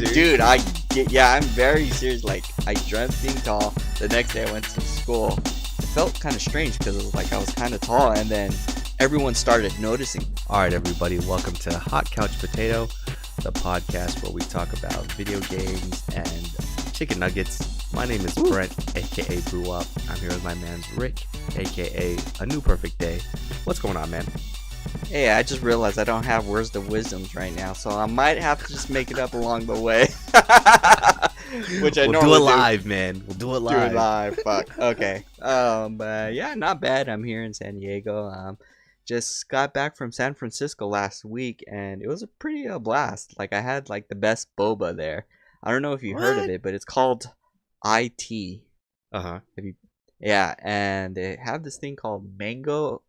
serious? Dude, I'm very serious. Like, I dreamt being tall. The next day I went to school. It felt kind of strange because it was like I was kind of tall, and then everyone started noticing. All right, everybody, welcome to Hot Couch Potato, the podcast where we talk about video games and chicken nuggets. My name is Brent, aka Brew Up. I'm here with my man Rick, aka A New Perfect Day. What's going on, man? Hey, I just realized I don't have words of wisdoms right now, so I might have to just make it up along the way. Which I we'll do it live, man. We'll do it live. Do it live. Fuck. Okay. But yeah, not bad. I'm here in San Diego. Just got back from San Francisco last week, and it was a pretty blast. Like, I had like the best boba there. I don't know if you heard of it, but it's called IT. Uh-huh. Yeah, and they have this thing called Mango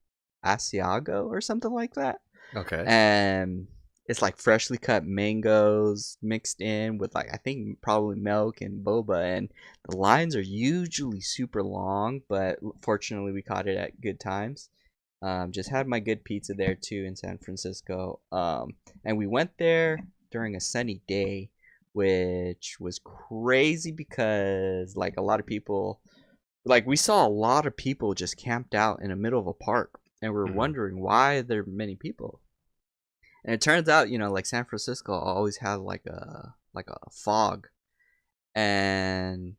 Asiago or something like that. Okay. And it's like freshly cut mangoes mixed in with, like, I think probably milk and boba, and the lines are usually super long, but fortunately we caught it at good times. Just had my good pizza there too in San Francisco. And we went there during a sunny day, which was crazy because, like, a lot of people, like, we saw a lot of people just camped out in the middle of a park, and we're wondering why there are many people. And it turns out, you know, like, San Francisco always has like a fog, and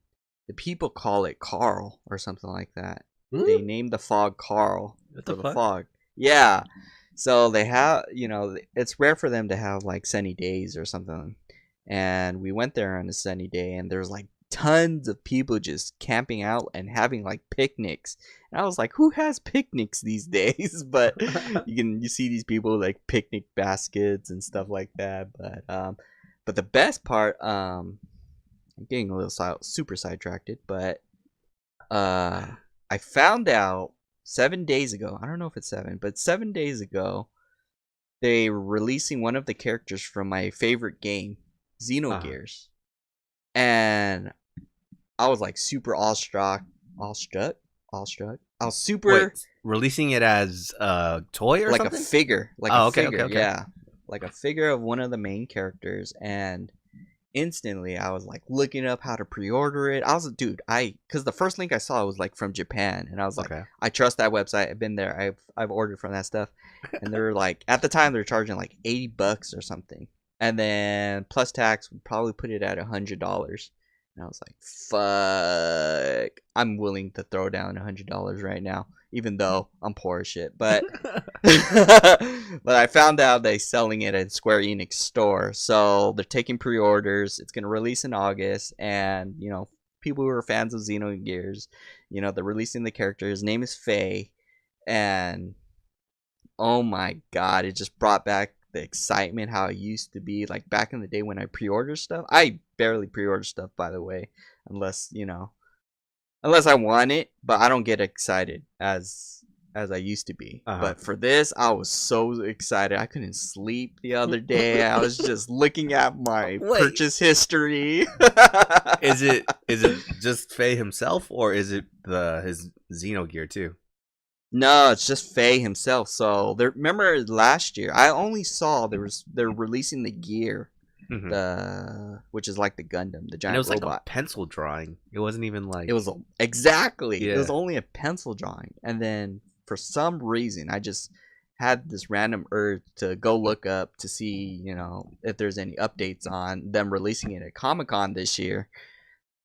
the people call it Carl or something like that. They named the fog Carl for the fog. Yeah. So they have, you know, it's rare for them to have like sunny days or something. And we went there on a sunny day, and there's like tons of people just camping out and having like picnics. And I was like, who has picnics these days? But you see these people like picnic baskets and stuff like that. But the best part, I'm getting a little super sidetracked, but I found out 7 days ago. I don't know if it's 7, but 7 days ago, they were releasing one of the characters from my favorite game, Xenogears. And I was like super awestruck. I was super. Wait, releasing it as a toy or like something? A figure, like a figure, okay. yeah, like a figure of one of the main characters. And instantly I was like looking up how to pre-order it. I was like, dude, because the first link I saw was like from Japan, and I was like, I trust that website. I've been there. I've ordered from that stuff, and they're like, at the time they're charging like $80 or something, and then plus tax would probably put it at $100. And I was like, fuck, I'm willing to throw down $100 right now, even though I'm poor as shit. But but I found out they're selling it at Square Enix store, so they're taking pre-orders. It's gonna release in August, and you know, people who are fans of Xenogears, you know, they're releasing the character. His name is Faye, and oh my god, it just brought back the excitement how it used to be, like back in the day when I pre-order stuff. I barely pre-order stuff, by the way, unless I want it, but I don't get excited as I used to be. But for this, I was so excited. I couldn't sleep the other day. I was just looking at my purchase history. Is it just Faye himself, or is it his Xenogear too? No, it's just Faye himself. So remember last year, I only saw they're releasing the gear, which is like the Gundam, the giant robot. It was like a pencil drawing. It wasn't even like, it was exactly. Yeah. It was only a pencil drawing, and then for some reason, I just had this random urge to go look up to see, you know, if there's any updates on them releasing it at Comic-Con this year,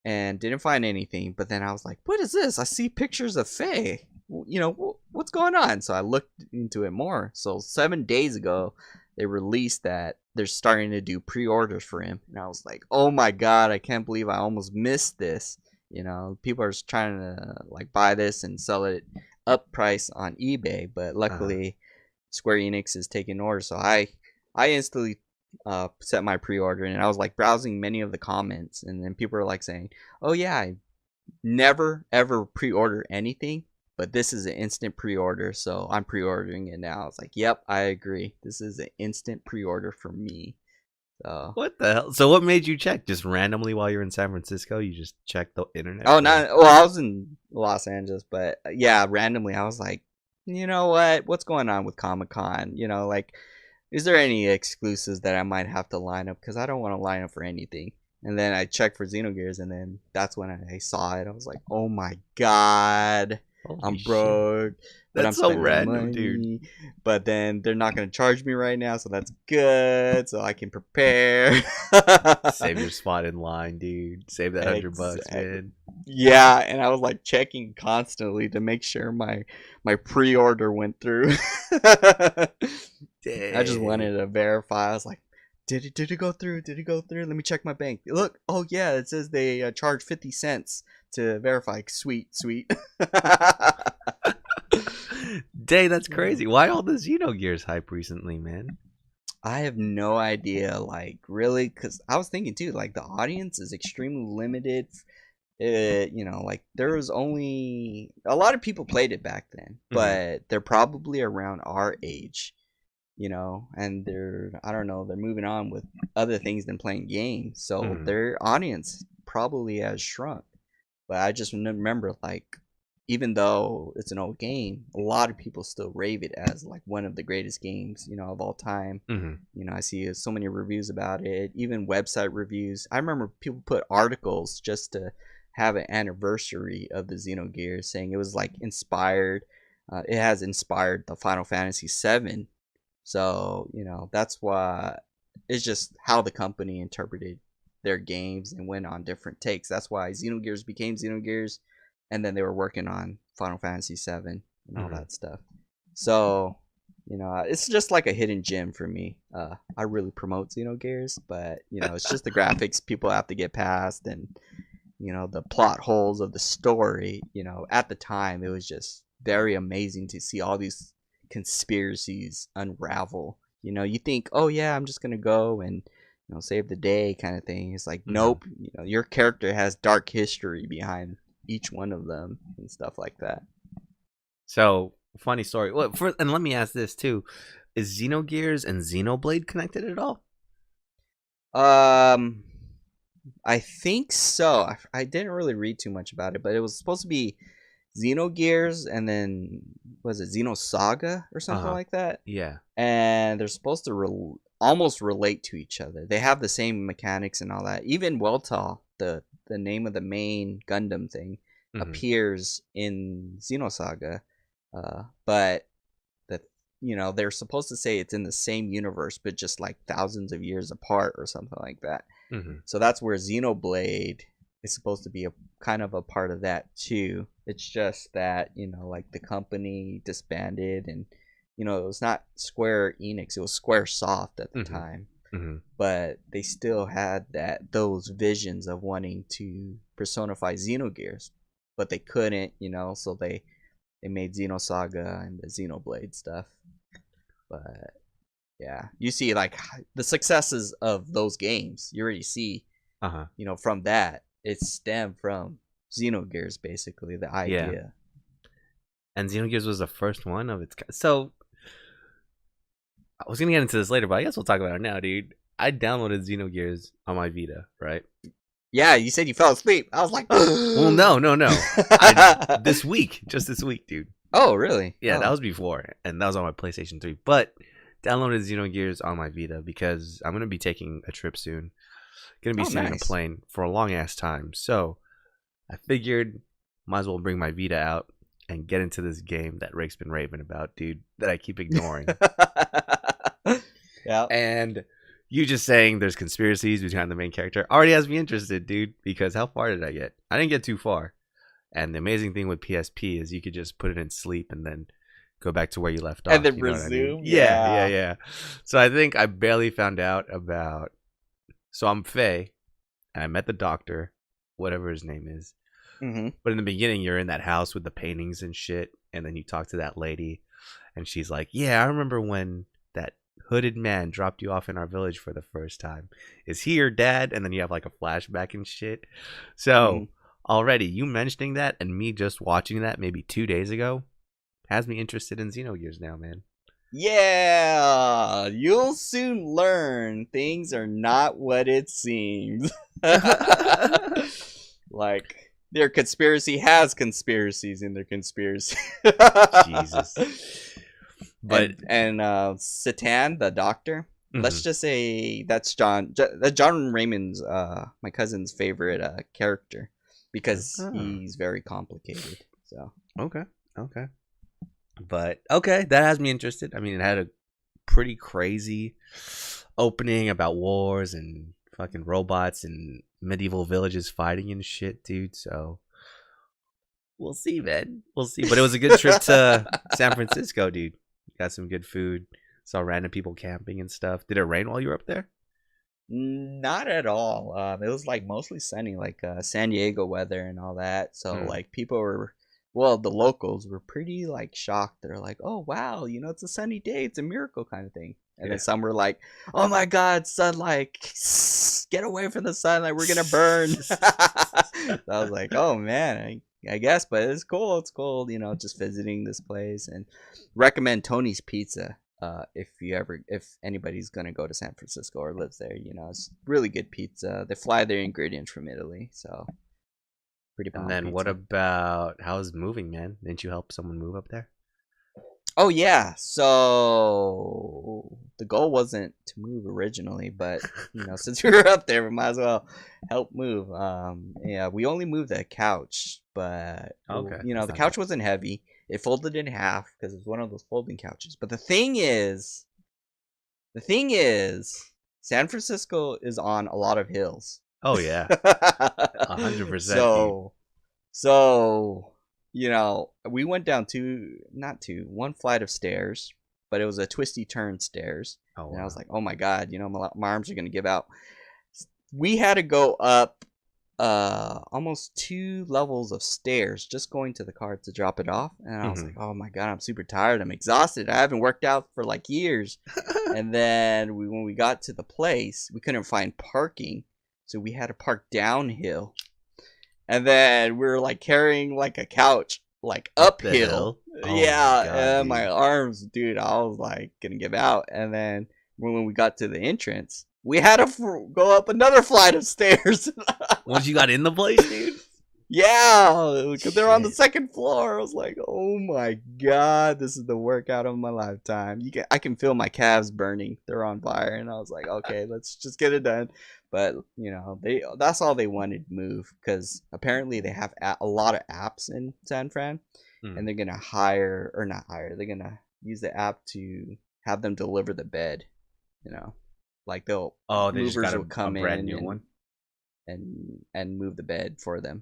and didn't find anything. But then I was like, what is this? I see pictures of Faye. You know, what's going on? So I looked into it more. So 7 days ago, they released that they're starting to do pre-orders for him, and I was like, oh my god, I can't believe I almost missed this. You know, people are trying to like buy this and sell it up price on eBay, but luckily Square Enix is taking orders. So I instantly set my pre-order, and I was like browsing many of the comments, and then people are like saying, oh yeah, I never ever pre-order anything, but this is an instant pre-order, so I'm pre-ordering it now. I was like, yep, I agree. This is an instant pre-order for me. So what the hell? So what made you check? Just randomly while you're in San Francisco, you just checked the internet? Oh, I was in Los Angeles, but yeah, randomly I was like, you know what's going on with Comic-Con? You know, like is there any exclusives that I might have to line up? Because I don't want to line up for anything. And then I checked for Xenogears, and then that's when I saw it. I was like, oh my god, Holy I'm shit. broke, but I'm That's so spending random, dude. money. But then they're not going to charge me right now, so that's good. So I can prepare. Save your spot in line, dude. Save that $100, Exactly. man. Yeah, and I was like checking constantly to make sure my pre-order went through. I just Dang. wanted to verify. I was like, did it go through? Did it go through? Let me check my bank. Look, oh yeah, it says they charge 50 cents to verify. Sweet, sweet. Dang, that's crazy. Why all this Xenogears hype recently, man? I have no idea, like really, because I was thinking too, like the audience is extremely limited. Like there was only a lot of people played it back then, but they're probably around our age, and I don't know, they're moving on with other things than playing games, so Mm-hmm. their audience probably has shrunk. But I just remember, like, even though it's an old game, a lot of people still rave it as like one of the greatest games, of all time. Mm-hmm. I see so many reviews about it, even website reviews. I remember people put articles just to have an anniversary of the Xenogears, saying it was like inspired. It has inspired the Final Fantasy VII. So that's why it's just how the company interpreted their games and went on different takes. That's why Xenogears became Xenogears, and then they were working on Final Fantasy VII and all Mm-hmm. that stuff. So it's just like a hidden gem for me. I really promote Xenogears, but it's just the graphics people have to get past, and the plot holes of the story. At the time it was just very amazing to see all these conspiracies unravel. You think, oh yeah, I'm just gonna go and save the day kind of thing. It's like, Mm-hmm. nope, your character has dark history behind each one of them and stuff like that. So, funny story. Well, and let me ask this too: is Xenogears and Xenoblade connected at all? um I think so. I didn't really read too much about it, but it was supposed to be Xenogears, and then was it Xenosaga or Uh something huh. like that? Yeah. And they're supposed to almost relate to each other. They have the same mechanics and all that. Even Weltal, the name of the main Gundam thing, Mm-hmm. appears in Xenosaga, but that they're supposed to say it's in the same universe, but just like thousands of years apart or something like that. Mm-hmm. So that's where Xenoblade is supposed to be a kind of a part of that too. It's just that like the company disbanded, and it was not Square Enix, it was Square Soft at the Mm-hmm. time. Mm-hmm. But they still had those visions of wanting to personify Xenogears, but they couldn't, so they made Xenosaga and the Xenoblade stuff. But yeah, you see like the successes of those games. You already see, Uh huh. from that it stemmed from Xenogears, basically the Yeah. idea. And Xenogears was the first one of its kind. So I was gonna get into this later, but I guess we'll talk about it now, dude. I downloaded Xenogears on my Vita, right? Yeah, you said you fell asleep. I was like, Well, no. This week, just this week, dude. Oh, really? Yeah, that Oh, was before, and that was on my PlayStation 3. But downloaded Xenogears on my Vita because I'm gonna be taking a trip soon. Gonna be oh, sitting in a nice. plane for a long ass time, so I figured might as well bring my Vita out and get into this game that Rick's been raving about, dude, that I keep ignoring. Yeah. And you just saying there's conspiracies behind the main character already has me interested, dude, because how far did I get? I didn't get too far. And the amazing thing with PSP is you could just put it in sleep and then go back to where you left And off. then You know what I mean? resume. Yeah. So I think I barely found out about. So I'm Faye, and I met the doctor, whatever his name is. Mm-hmm. But in the beginning, you're in that house with the paintings and shit, and then you talk to that lady, and she's like, "Yeah, I remember when that hooded man dropped you off in our village for the first time. Is he your dad?" And then you have like a flashback and shit. Mm-hmm. So already, you mentioning that and me just watching that maybe 2 days ago has me interested in Xenogears now, man. Yeah, you'll soon learn things are not what it seems. Like their conspiracy has conspiracies in their conspiracy. Jesus. But and Satan, the doctor. Let's mhm. just say that's John Raymond's my cousin's favorite character because Ah, he's very complicated. So okay, okay. But okay, that has me interested. I mean, it had a pretty crazy opening about wars and fucking robots and medieval villages fighting and shit, dude. So we'll see, man. We'll see. But it was a good trip to San Francisco, dude. Got some good food. Saw random people camping and stuff. Did it rain while you were up there? not at all. It was like mostly sunny, like San Diego weather and all that. So Hmm. like people were, well, the locals were pretty like shocked. They're like, "Oh wow, it's a sunny day. It's a miracle kind of thing." And then Yeah. some were like, "Oh my God, sun! Like, get away from the sun! Like we're gonna burn." So I was like, "Oh man, I guess," but it's cool. It's cool. Just visiting this place and recommend Tony's Pizza. If anybody's gonna go to San Francisco or lives there, it's really good pizza. They fly their ingredients from Italy, so pretty And bomb then what pizza. about how's moving, man? Didn't you help someone move up there? Oh yeah, so the goal wasn't to move originally, but since we were up there, we might as well help move. Yeah, we only moved the couch, but Okay, that's the not bad. couch wasn't heavy. It folded in half because it's one of those folding couches. But the thing is, San Francisco is on a lot of hills. Oh yeah, 100%, dude. so so, we went down not one flight of stairs, but it was a twisty turn stairs. Oh And I was wow. like, oh my God, my arms are going to give out. We had to go up almost 2 levels of stairs just going to the car to drop it off. And I was Hmm. like, oh my God, I'm super tired. I'm exhausted. I haven't worked out for like years. And then when we got to the place, we couldn't find parking. So we had to park downhill, and then we were like carrying like a couch like Up the uphill. hill. Oh my Yeah, god, and my dude. arms, dude, I was like gonna give out. And then when we got to the entrance, we had to go up another flight of stairs. Once you got in the place, dude. Yeah, because they're on the Shit. second floor. I was like, oh my God, this is the workout of my lifetime. I can feel my calves burning. They're on fire, and I was like, okay, let's just get it done. But that's all they wanted to move because apparently they have a lot of apps in San Fran, Hmm. and they're gonna hire or not hire. They're gonna use the app to have them deliver the bed. You know, like they'll Oh, they just got movers will a come brand in new and one. move the bed for them.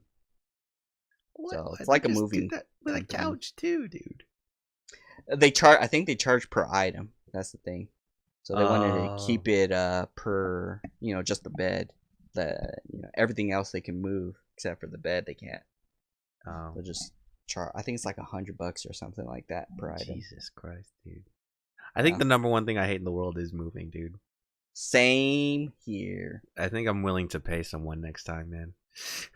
What? So Why it's they like a just do moving that with a company. couch too, dude? They charge. I think they charge per item. That's the thing. So they wanted to Oh, keep it per just the bed. Everything else they can move except for the bed they can't. oh, They'll just charge. I think it's like $100 or something like that per item. Jesus Christ, dude. I think Yeah. the number one thing I hate in the world is moving, dude. Same here. I think I'm willing to pay someone next time, man.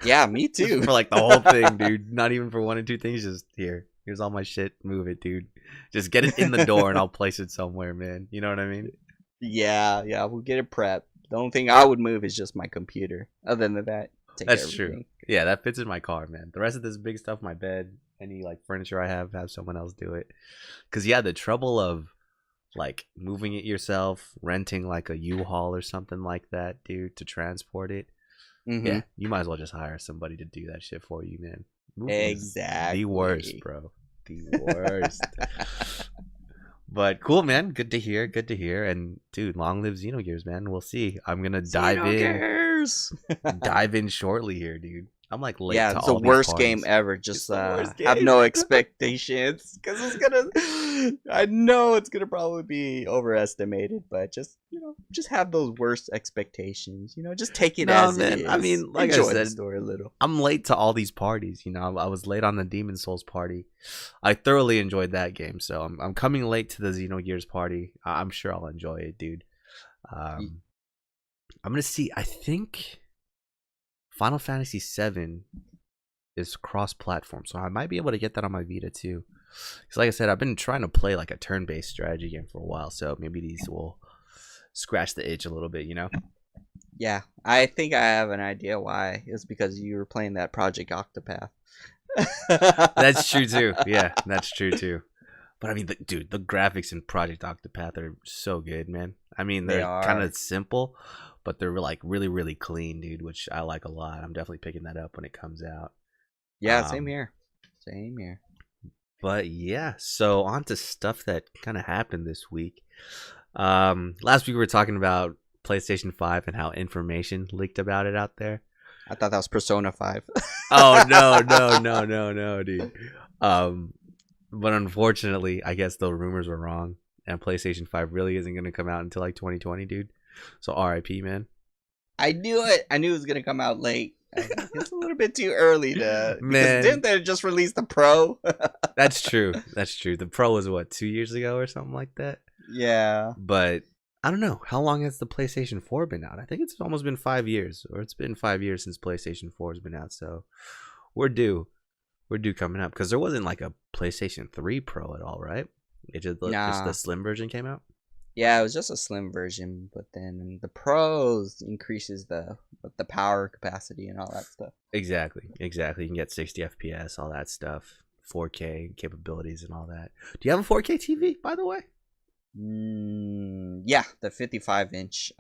Yeah, me Just too. for like the whole thing, dude. Not even for one or two things. Just here. Here's all my shit. Move it, dude. Just get it in the door and I'll place it somewhere, man. You know what I mean? Yeah. We'll get it prepped. The only thing I would move is just my computer. Other than that, take That's true. everything. Yeah, that fits in my car, man. The rest of this big stuff, my bed, any like furniture I have someone else do it. Cause yeah, the trouble of like moving it yourself, renting like a U-Haul or something like that, dude, to transport it. Mm-hmm. Yeah, you might as well just hire somebody to do that shit for you, man. Moving's the worst, Exactly. bro. The worst. But cool, man. Good to hear. Good to hear. And dude, long live Xenogears, man. We'll see. I'm gonna Xenogears. dive in shortly here, dude. I'm like late Yeah, to it's the all these worst game parties. ever. It's Just the worst have game. no expectations because it's gonna. I know it's gonna probably be overestimated, but just have those worst expectations. Just take it No, as it man. I is. mean, like I Enjoy the said, story a little. I'm late to all these parties. I was late on the Demon Souls party. I thoroughly enjoyed that game, so I'm coming late to the Xenogears party. I'm sure I'll enjoy it, dude. Y- Um, I'm gonna see. I think Final Fantasy VII is cross-platform, so I might be able to get that on my Vita too. Because, like I said, I've been trying to play like a turn-based strategy game for a while, so maybe these will scratch the itch a little bit. Yeah, I think I have an idea why. It's because you were playing that Project Octopath. That's true too. Yeah, that's true too. But I mean, dude, the graphics in Project Octopath are so good, man. I mean, They they're kind are. of simple, but they're like really, really clean, dude, which I like a lot. I'm definitely picking that up when it comes out. Yeah, same Um, here. Same here. but yeah, so on to stuff that kind of happened this week. Last week we were talking about PlayStation 5 and how information leaked about it out there. I thought that was Persona 5. Oh no, no, no, no, no, dude. Um, but unfortunately, I guess the rumors were wrong, and PlayStation 5 really isn't going to come out until like 2020, dude. So RIP, man. I knew it. I knew it was gonna come out late. I was like, it's a little bit too early to because Man, didn't they just release the Pro? that's true. That's true. The Pro was what, 2 years ago or something like that. Yeah. But I don't know. How long has the PlayStation 4 been out? I think it's almost been 5 years, or it's been 5 years since PlayStation 4 has been out. So we're due. We're due coming up because there wasn't like a PlayStation 3 Pro at all, right? It just the Nah. slim version came out. Yeah, it was just a slim version, but then the Pros increases the power capacity and all that stuff. Exactly. Exactly. You can get 60 FPS, all that stuff, 4K capabilities, and all that. Do you have a 4K TV, by the way? Yeah, the 55-inch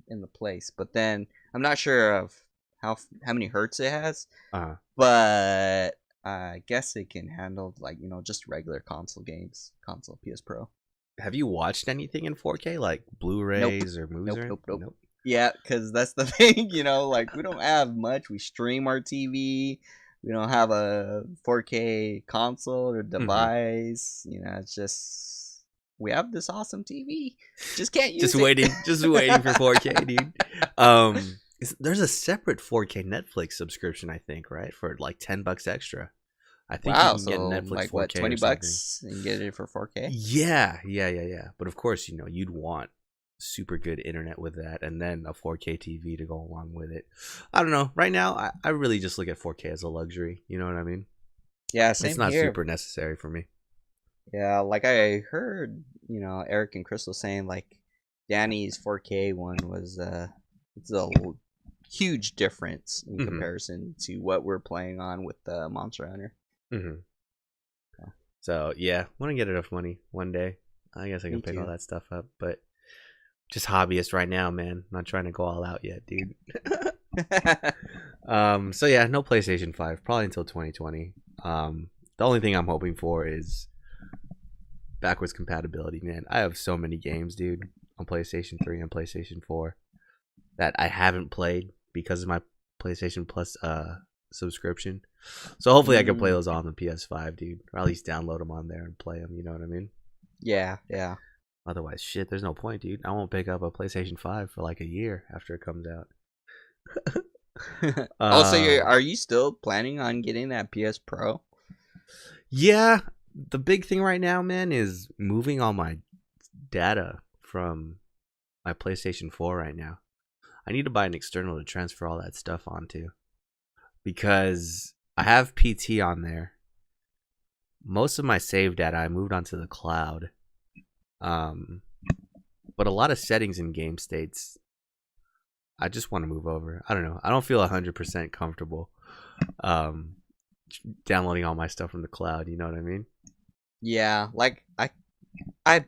in the place, but then I'm not sure of how many hertz it has, Uh, but I guess it can handle like just regular console games, console PS Pro. have you watched anything in 4K, like Nope, Blu-rays or movies nope, or anything? nope, nope. Nope. Yeah, because that's the thing, like we don't have much. We stream our TV. We don't have a 4K console or Hmm. device. It's just we have this awesome TV. Just can't Just use it. waiting, just waiting for 4K, dude. There's a separate 4K Netflix subscription, I think, right? For like $10 extra. I think you Wow, can get so Netflix like what, 4K or 20 something. bucks and get it for 4K? Yeah, yeah, yeah, yeah. But of course, you'd want super good internet with that and then a 4K TV to go along with it. I don't know. Right now, I really just look at 4K as a luxury. You know what I mean? Yeah, It's same not here. super necessary for me. Yeah, like I heard, Eric and Crystal saying like Danny's 4K one was it's a huge difference in Hmm. comparison to what we're playing on with the Monster Hunter. Hmm. So yeah, want to get enough money one day. I guess I can Me pick all too. that stuff up, but just hobbyist right now, man. Not trying to go all out yet, dude. So yeah, no PlayStation 5 probably until 2020. The only thing I'm hoping for is backwards compatibility, man. I have so many games, dude, on PlayStation 3 and PlayStation 4 that I haven't played because of my PlayStation Plus subscription. So hopefully I can play Mm, those on the PS5, dude, or at least download them on there and play them. You know what I mean? yeah, yeah. Otherwise, shit, there's no point, dude. I won't pick up a PlayStation 5 for like a year after it comes out. Also, Um, are you still planning on getting that PS Pro? yeah, the big thing right now, man, is moving all my data from my PlayStation 4 right now. I need to buy an external to transfer all that stuff onto because I have PT on there. Most of my save data I moved onto the cloud. Um, but a lot of settings in game states I just want to move over. I don't know. I don't feel 100% comfortable um downloading all my stuff from the cloud, you know what I mean? Yeah, like I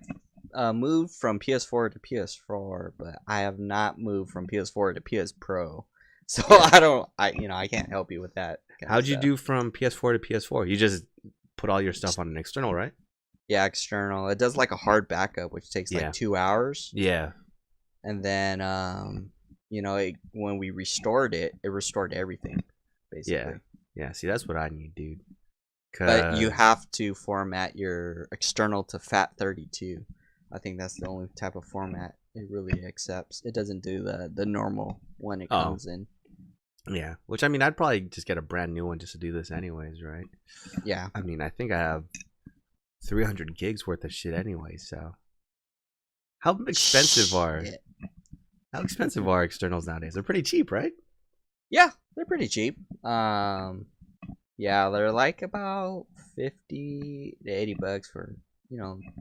moved from PS4 to PS4, but I have not moved from PS4 to PS Pro. So Yeah. I can't help you with that kind of How'd you stuff. do from PS4 to PS4? You just put all your stuff on an external, right? Yeah, external. It does like a hard backup, which takes like Yeah. 2 hours, Yeah. and then when we restored it, it restored everything Yeah. basically. Yeah. See, that's what I need, dude. But you Cause have to format your external to FAT32. I think that's the only type of format it really accepts. It doesn't do the normal one it oh, comes in. yeah. Which I mean, I'd probably just get a brand new one just to do this anyways, right? Yeah. I mean, I think I have 300 gigs worth of shit anyway, so how expensive are Shit. how expensive are externals nowadays? They're pretty cheap, right? Yeah, they're pretty cheap. Yeah, they're like about 50 to 80 bucks for,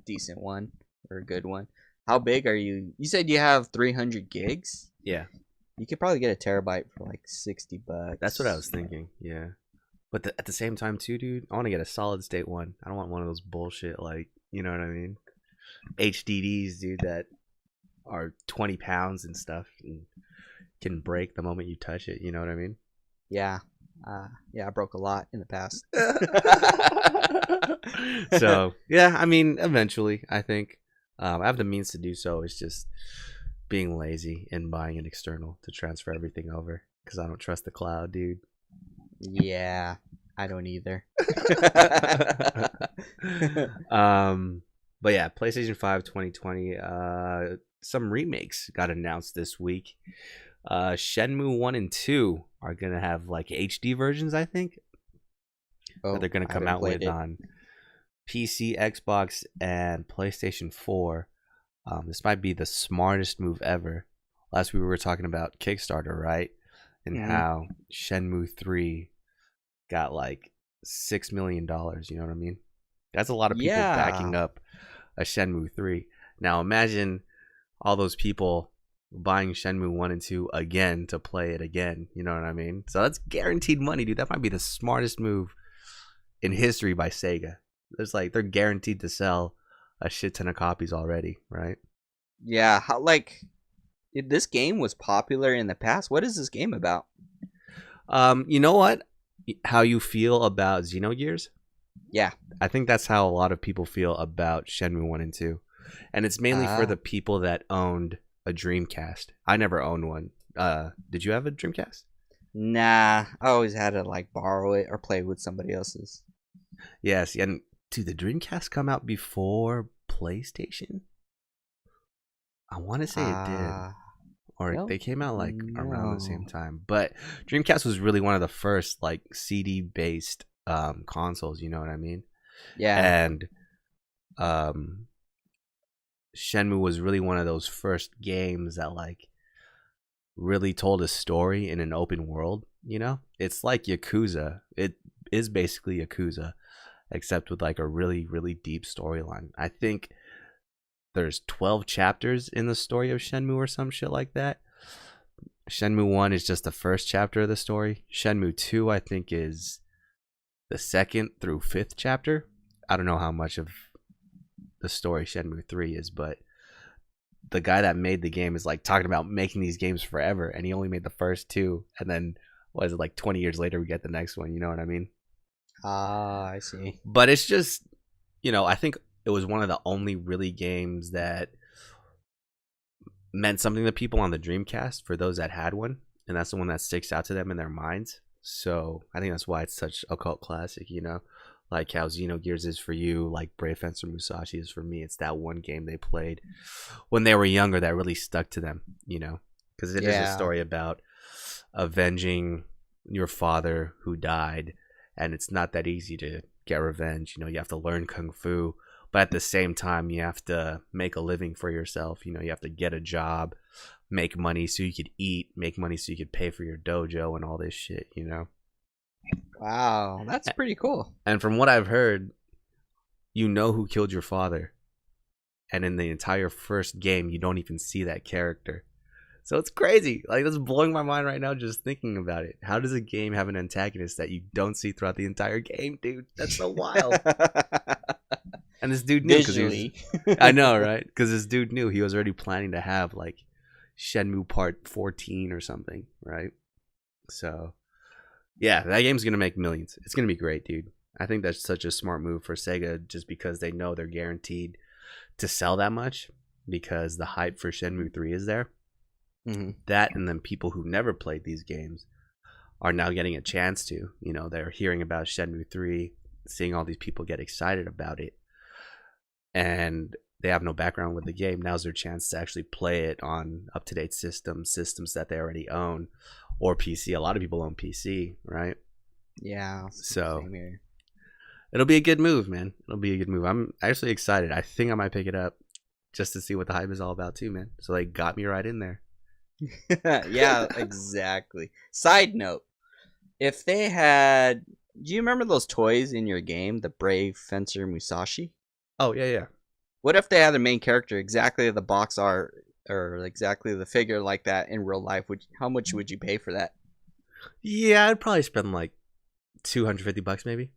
decent one or a good one. How big are you? You said you have 300 gigs? Yeah. You could probably get a terabyte for like 60 That's what I bucks. was thinking. Yeah. But at the same time too, dude, I want to get a solid state one. I don't want one of those bullshit like, You know what I mean? HDDs, dude, that are 20 pounds and stuff and can break the moment you touch it. You know what I mean? Yeah. Yeah, I broke a lot in the past. So, yeah, I mean, eventually, I think I have the means to do so. It's just being lazy and buying an external to transfer everything over because I don't trust the cloud, dude. Yeah, I don't either. But yeah, PlayStation 5 2020, some remakes got announced this week. Shenmue 1 and 2 are going to have like HD versions, I think, that they're going to come out with on PC, Xbox, and PlayStation 4. This might be the smartest move ever. Last week we were talking about Kickstarter, right? And how Shenmue 3 got like $6 million. You know what I mean? That's a lot of people backing up a Shenmue 3. Now imagine all those people buying Shenmue 1 and 2 again to play it again. You know what I mean? So that's guaranteed money, dude. That might be the smartest move in history by Sega. It's like they're guaranteed to sell a shit ton of copies already, right? Yeah, this game was popular in the past. What is this game about? You know what? How you feel about Xenogears? Yeah. I think that's how a lot of people feel about Shenmue 1 and 2. And it's mainly for the people that owned a Dreamcast. I never owned one. Did you have a Dreamcast? Nah, I always had to like borrow it or play with somebody else's. Yes, and did the Dreamcast come out before PlayStation? I want to say it did. Or they came out like around the same time. But Dreamcast was really one of the first like CD based consoles, you know what I mean? Yeah. And Shenmue was really one of those first games that like really told a story in an open world, you know? It's like Yakuza. It is basically Yakuza, except with like a really, really deep storyline. I think there's 12 chapters in the story of Shenmue or some shit like that. Shenmue 1 is just the first chapter of the story. Shenmue 2, I think, is the second through fifth chapter. I don't know how much of the story Shenmue 3 is, but the guy that made the game is like talking about making these games forever, and he only made the first two, and then what is it, like 20 years later we get the next one, you know what I mean? I see. But it's just, you know, I think it was one of the only really games that meant something to people on the Dreamcast for those that had one, and that's the one that sticks out to them in their minds. So I think that's why it's such a cult classic, you know, like how Xenogears is for you, like Brave Fencer Musashi is for me. It's that one game they played when they were younger that really stuck to them, you know, because it is a story about avenging your father who died, and it's not that easy to get revenge. You know, you have to learn kung fu, but at the same time you have to make a living for yourself. You know, you have to get a job, make money so you could eat, make money so you could pay for your dojo and all this shit, you know. Wow, that's pretty cool. And from what I've heard, you know who killed your father, and in the entire first game you don't even see that character. So it's crazy. Like, that's blowing my mind right now just thinking about it. How does a game have an antagonist that you don't see throughout the entire game, dude? That's so wild. And this dude knew, Visually. I know, right? Because this dude knew he was already planning to have like Shenmue Part 14 or something, right? So yeah, that game's gonna make millions. It's gonna be great, dude. I think that's such a smart move for Sega, just because they know they're guaranteed to sell that much because the hype for Shenmue 3 is there. That, and then people who never played these games are now getting a chance to. You know, they're hearing about Shenmue 3, seeing all these people get excited about it, and they have no background with the game. Now's their chance to actually play it on up-to-date systems that they already own, or PC. A lot of people own PC, right? Yeah. So it'll be a good move, man. It'll be a good move. I'm actually excited. I think I might pick it up just to see what the hype is all about too, man. So they got me right in there. Yeah, exactly. Side note, if they had, do you remember those toys in your game, the Brave Fencer Musashi? Oh, yeah. What if they had a main character exactly the box art or exactly the figure like that in real life? How much would you pay for that? Yeah, I'd probably spend like $250 maybe.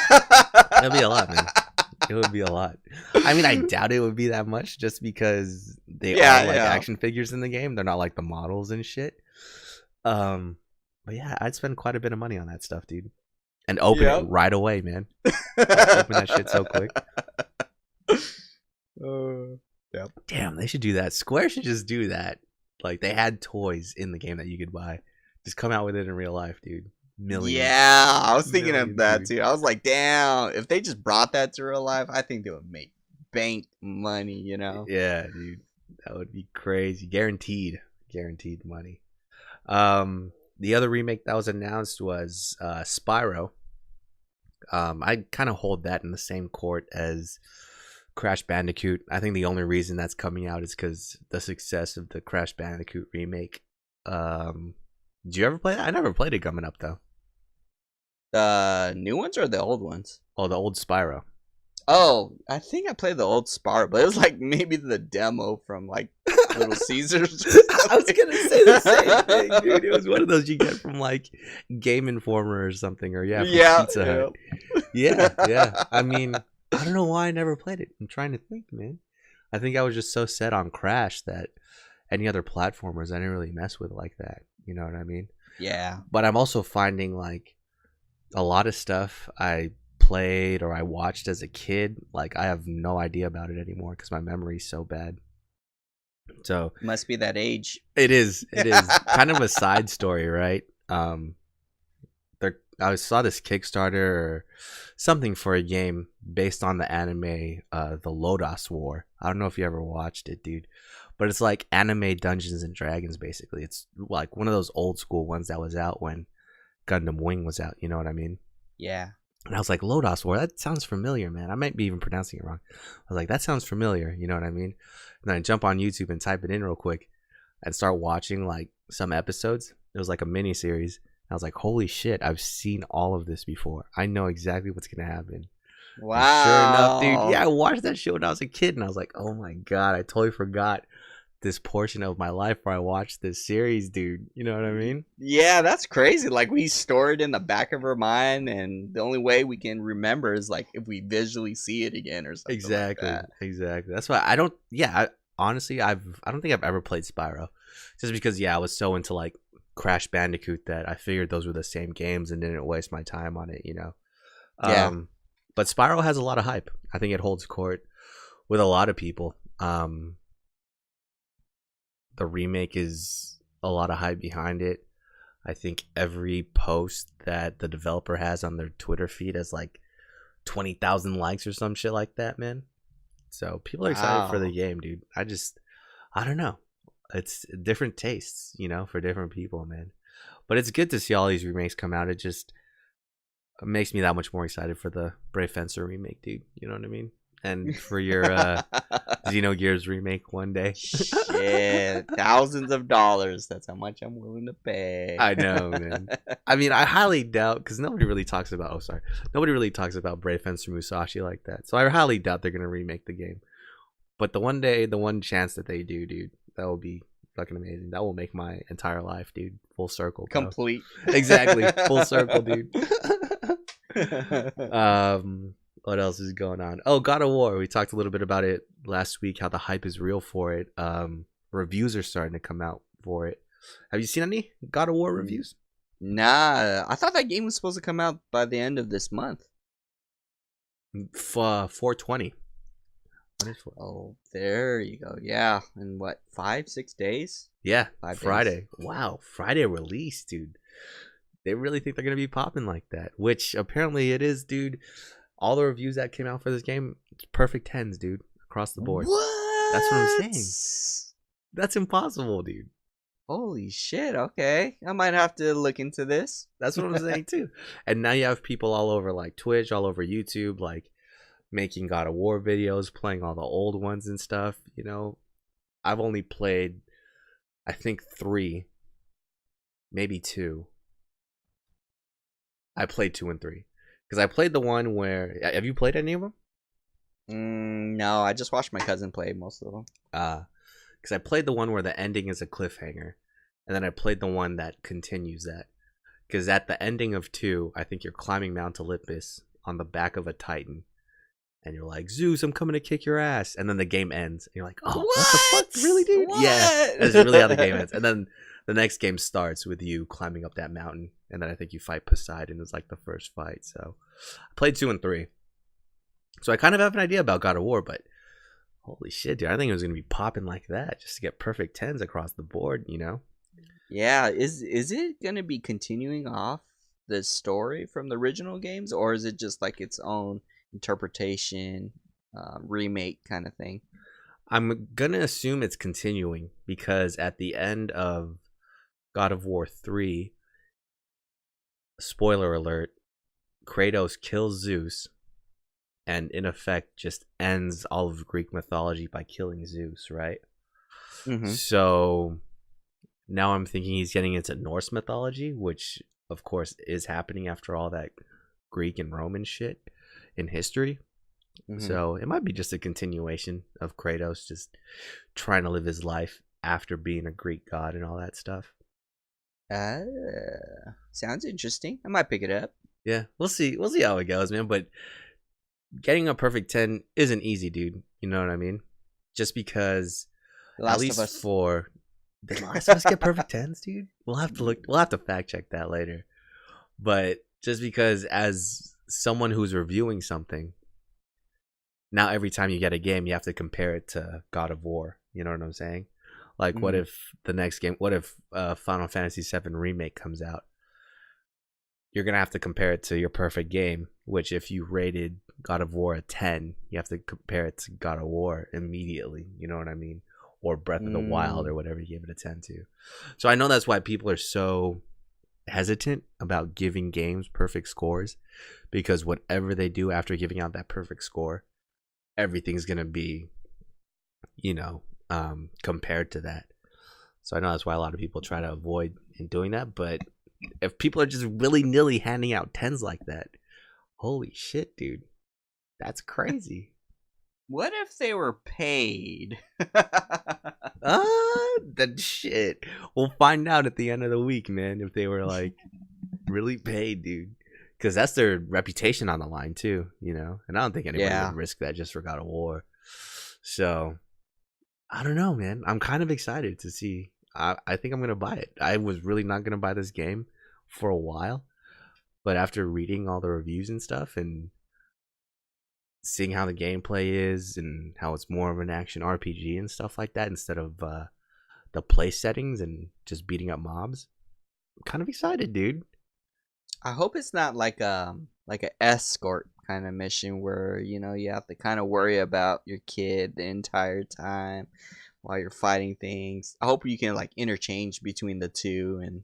That'd be a lot, man. It would be a lot. I mean, I doubt it would be that much just because they Yeah, are like yeah. action figures in the game. They're not like the models and shit. Um, but yeah, I'd spend quite a bit of money on that stuff, dude. And open it Yep. right away, man. Open that shit so quick. Yep. Damn, they should do that. Square should just do that. Like they had toys in the game that you could buy. Just come out with it in real life, dude. Millions. Yeah, I was thinking of Millions, that dude. too. I was like, damn, if they just brought that to real life, I think they would make bank money, you know? Yeah, dude. That would be crazy. Guaranteed. Guaranteed money. The other remake that was announced was Spyro. I kind of hold that in the same court as Crash Bandicoot. I think the only reason that's coming out is because the success of the Crash Bandicoot remake. Did you ever play that? I never played it coming up though. The new ones or the old ones? Oh, the old Spyro. Oh, I think I played the old Spar, but it was like maybe the demo from like Little Caesars. I was gonna say the same thing, dude. It was one of those you get from like Game Informer or something, or from Pizza Hut. Yeah. I mean, I don't know why I never played it. I'm trying to think, man. I think I was just so set on Crash that any other platformers I didn't really mess with like that. You know what I mean? Yeah. But I'm also finding like a lot of stuff I played or I watched as a kid, like I have no idea about it anymore because my memory's so bad. So Must be that age. it is kind of a side story, right? I saw this Kickstarter or something for a game based on the anime the Lodos War. I don't know if you ever watched it, dude, but it's like anime Dungeons and Dragons basically. It's like one of those old school ones that was out when Gundam Wing was out, you know what I mean? Yeah. And I was like, Lodos War, that sounds familiar, man. I might be even pronouncing it wrong. I was like, that sounds familiar, you know what I mean? And then I jump on YouTube and type it in real quick and start watching like some episodes. It was like a mini series. I was like, holy shit, I've seen all of this before. I know exactly what's going to happen. Wow. And sure enough, dude, yeah, I watched that show when I was a kid and I was like, oh my God, I totally forgot this portion of my life where I watched this series, dude. You know what I mean? Yeah, that's crazy. Like we store it in the back of our mind, and the only way we can remember is like if we visually see it again or something. Exactly. Like that. Exactly. That's why I don't. Yeah, honestly, I don't think I've ever played Spyro, just because I was so into like Crash Bandicoot that I figured those were the same games and didn't waste my time on it. You know. Yeah. But Spyro has a lot of hype. I think it holds court with a lot of people. The remake is a lot of hype behind it. I think every post that the developer has on their Twitter feed has like 20,000 likes or some shit like that, man. So people are excited for the game, dude. I don't know. It's different tastes, for different people, man. But it's good to see all these remakes come out. It just makes me that much more excited for the Brave Fencer remake, dude. You know what I mean? And for your Xenogears remake one day. Shit, thousands of dollars. That's how much I'm willing to pay. I know, man. I mean, I highly doubt, because nobody really talks about. Nobody really talks about Brave Fencer Musashi like that. So I highly doubt they're gonna remake the game. But the one chance that they do, dude, that will be fucking amazing. That will make my entire life, dude, full circle. Bro. Complete. Exactly, full circle, dude. What else is going on? Oh, God of War. We talked a little bit about it last week, how the hype is real for it. Reviews are starting to come out for it. Have you seen any God of War reviews? Nah, I thought that game was supposed to come out by the end of this month. 420. Oh, there you go. Yeah, in what, 5-6 days? Yeah, 5 Friday. days. Wow, Friday release, dude. They really think they're gonna be popping like that, which apparently it is, dude. All the reviews that came out for this game, it's perfect 10s, dude, across the board. What? That's what I'm saying. That's impossible, dude. Holy shit, okay. I might have to look into this. That's what I'm saying, too. And now you have people all over, like, Twitch, all over YouTube, like, making God of War videos, playing all the old ones and stuff, I've only played, I think, 3, maybe 2. I played 2 and 3. Because I played the one where... Have you played any of them? No, I just watched my cousin play most of them. Because I played the one where the ending is a cliffhanger. And then I played the one that continues that. Because at the ending of 2, I think you're climbing Mount Olympus on the back of a Titan. and you're like, Zeus, I'm coming to kick your ass, and then the game ends, and you're like, oh, what the What? fuck, really, dude? What? Yeah, that's really how the game ends. And then the next game starts with you climbing up that mountain, and then I think you fight Poseidon is like the first fight. So I played 2 and 3, so I kind of have an idea about God of War, but holy shit, dude, I think it was gonna be popping like that just to get perfect 10s across the board, you know? Yeah, is it gonna be continuing off the story from the original games, or is it just like its own interpretation, remake kind of thing? I'm gonna assume it's continuing because at the end of God of War 3, spoiler alert, Kratos kills Zeus and in effect just ends all of Greek mythology by killing Zeus, right? Mm-hmm. So now I'm thinking he's getting into Norse mythology, which of course is happening after all that Greek and Roman shit in history. Mm-hmm. So it might be just a continuation of Kratos just trying to live his life after being a Greek god and all that stuff. Sounds interesting. I might pick it up. Yeah, we'll see. We'll see how it goes, man. But getting a perfect 10 isn't easy, dude. You know what I mean? Just because, at least for did Last of Us get perfect 10s, dude? We'll have to look. We'll have to fact check that later. But just because, as someone who's reviewing something, now every time you get a game, you have to compare it to God of War. You know what I'm saying? Like, what if the next game? What if Final Fantasy VII Remake comes out? You're gonna have to compare it to your perfect game. Which, if you rated God of War a 10, you have to compare it to God of War immediately. You know what I mean? Or Breath of the Wild, or whatever you gave it a 10 to. So I know that's why people are so hesitant about giving games perfect scores, because whatever they do after giving out that perfect score, everything's gonna be, compared to that. So I know that's why a lot of people try to avoid in doing that. But if people are just willy-nilly handing out 10s like that, holy shit, dude, that's crazy. What if they were paid? Then shit. We'll find out at the end of the week, man, if they were like really paid, dude. Because that's their reputation on the line too, And I don't think anybody would risk that just for God of War. So I don't know, man. I'm kind of excited to see. I think I'm gonna buy it. I was really not gonna buy this game for a while, but after reading all the reviews and stuff and seeing how the gameplay is and how it's more of an action RPG and stuff like that instead of the play settings and just beating up mobs, I'm kind of excited, dude. I hope it's not like an escort kind of mission where you have to kind of worry about your kid the entire time while you're fighting things. I hope you can like interchange between the two and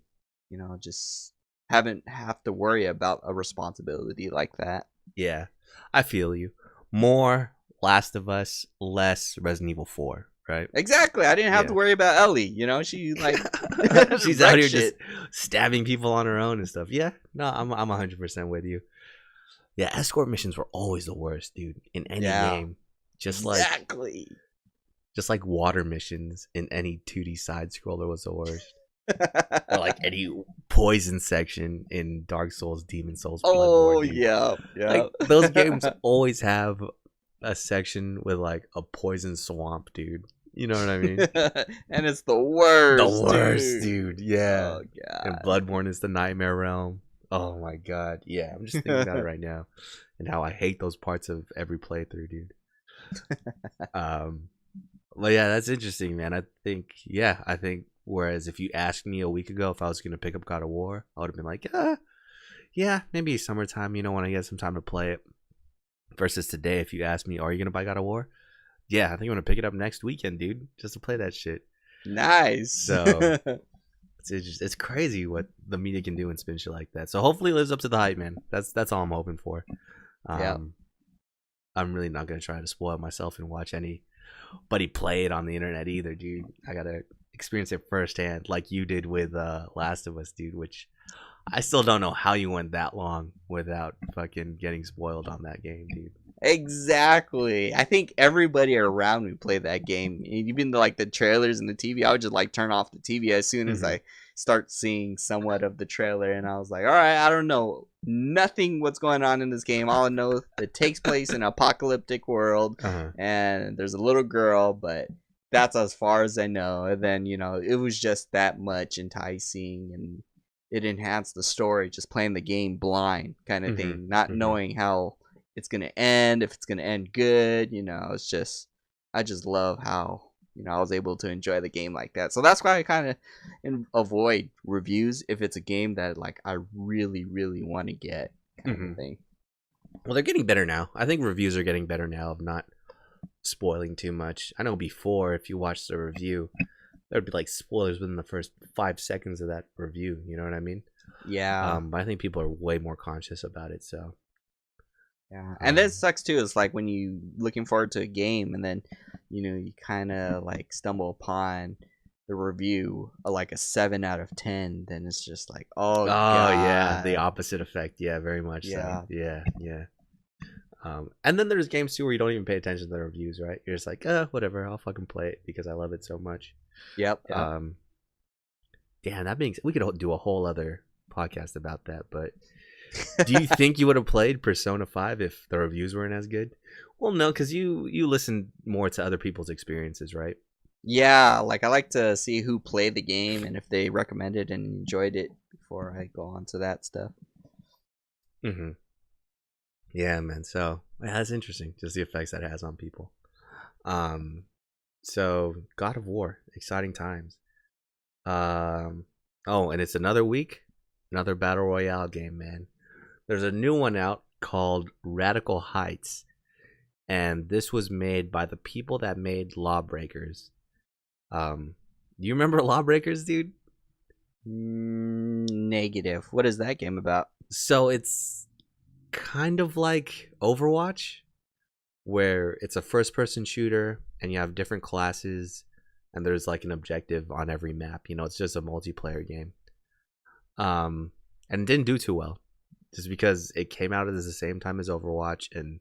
just haven't have to worry about a responsibility like that. Yeah, I feel you. More Last of Us, less Resident Evil 4, right? Exactly. I didn't have to worry about Ellie. She like she's out here just stabbing people on her own and stuff. Yeah, no, I'm 100% with you. Yeah, escort missions were always the worst, dude, in any game. Just like water missions in any 2D side scroller was the worst. Or like any poison section in Dark Souls, Demon Souls, Bloodborne. Oh, dude. yeah. Like, those games always have a section with like a poison swamp, dude. You know what I mean? And it's the worst. The worst, dude. Yeah. Oh, God. And Bloodborne is the Nightmare Realm. Oh my God. Yeah, I'm just thinking about it right now, and how I hate those parts of every playthrough, dude. But yeah, that's interesting, man. I think whereas if you asked me a week ago if I was going to pick up God of War, I would have been like, yeah, maybe summertime, when I get some time to play it. Versus today, if you ask me, are you going to buy God of War? Yeah, I think I'm going to pick it up next weekend, dude, just to play that shit. Nice. So it's crazy what the media can do and spin shit like that. So hopefully it lives up to the hype, man. That's all I'm hoping for. I'm really not going to try to spoil myself and watch anybody play it on the internet either, dude. I got to experience it firsthand like you did with Last of Us, dude, which I still don't know how you went that long without fucking getting spoiled on that game, dude. Exactly. I think everybody around me played that game. Even like the trailers and the TV, I would just like turn off the TV as soon as Hmm. I start seeing somewhat of the trailer, and I was like, all right, I don't know nothing what's going on in this game. All I know it takes place in an apocalyptic world, Uh-huh. and there's a little girl, but that's as far as I know. And then it was just that much enticing, and it enhanced the story. Just playing the game blind kind of Hmm. thing, not Hmm. knowing how it's gonna end, if it's gonna end good. It's just I just love how I was able to enjoy the game like that. So that's why I kind of avoid reviews if it's a game that like I really really want to get, kind of Hmm. thing. Well, they're getting better now. I think reviews are getting better now of not spoiling too much. I know before, if you watched the review, there'd be like spoilers within the first 5 seconds of that review. You know what I mean? Yeah, But I think people are way more conscious about it. So, yeah, and that um, sucks too. It's like when you looking forward to a game and then you kind of like stumble upon the review like a 7 out of 10, then it's just like, oh oh yeah, the god. opposite effect. Yeah, very much so. Yeah. Yeah, yeah. And then there's games too where you don't even pay attention to the reviews, right? You're just like, whatever, I'll fucking play it because I love it so much. Yep. Yep. Um, damn, that being, we could do a whole other podcast about that. But do you think you would have played Persona 5 if the reviews weren't as good? Well, no, because you listen more to other people's experiences, right? Yeah, like I like to see who played the game and if they recommended and enjoyed it before I go on to that stuff. Mm-hmm. Yeah, man. So yeah, that's interesting, just the effects that it has on people. Um, so God of War, exciting times. Um, oh, and it's another week, another battle royale game, man. There's a new one out called Radical Heights, and this was made by the people that made Lawbreakers. Do you remember Lawbreakers, dude? Negative. What is that game about? So it's kind of like Overwatch, where it's a first-person shooter, and you have different classes, and there's like an objective on every map. It's just a multiplayer game. And it didn't do too well, just because it came out at the same time as Overwatch, and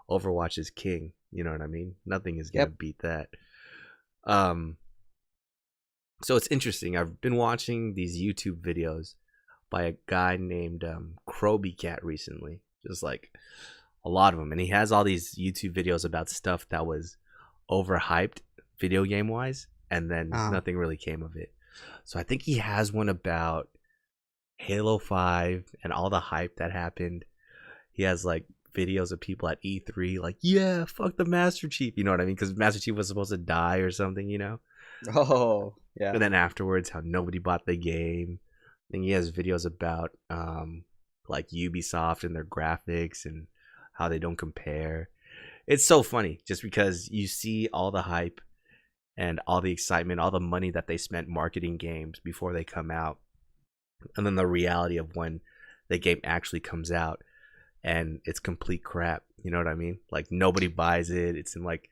Overwatch is king. You know what I mean? Nothing is gonna Yep. beat that. Um, so it's interesting. I've been watching these YouTube videos by a guy named Kroby Cat recently, just like a lot of them, and he has all these YouTube videos about stuff that was overhyped video game wise, and then Uh, nothing really came of it. So I think he has one about Halo 5 and all the hype that happened. He has like videos of people at E3 like, yeah, fuck the Master Chief. You know what I mean? Because Master Chief was supposed to die or something. oh, yeah. And then afterwards, how nobody bought the game. Then he has videos about like Ubisoft and their graphics and how they don't compare. It's so funny just because you see all the hype and all the excitement, all the money that they spent marketing games before they come out, and then the reality of when the game actually comes out and it's complete crap. You know what I mean? Like nobody buys it. It's in like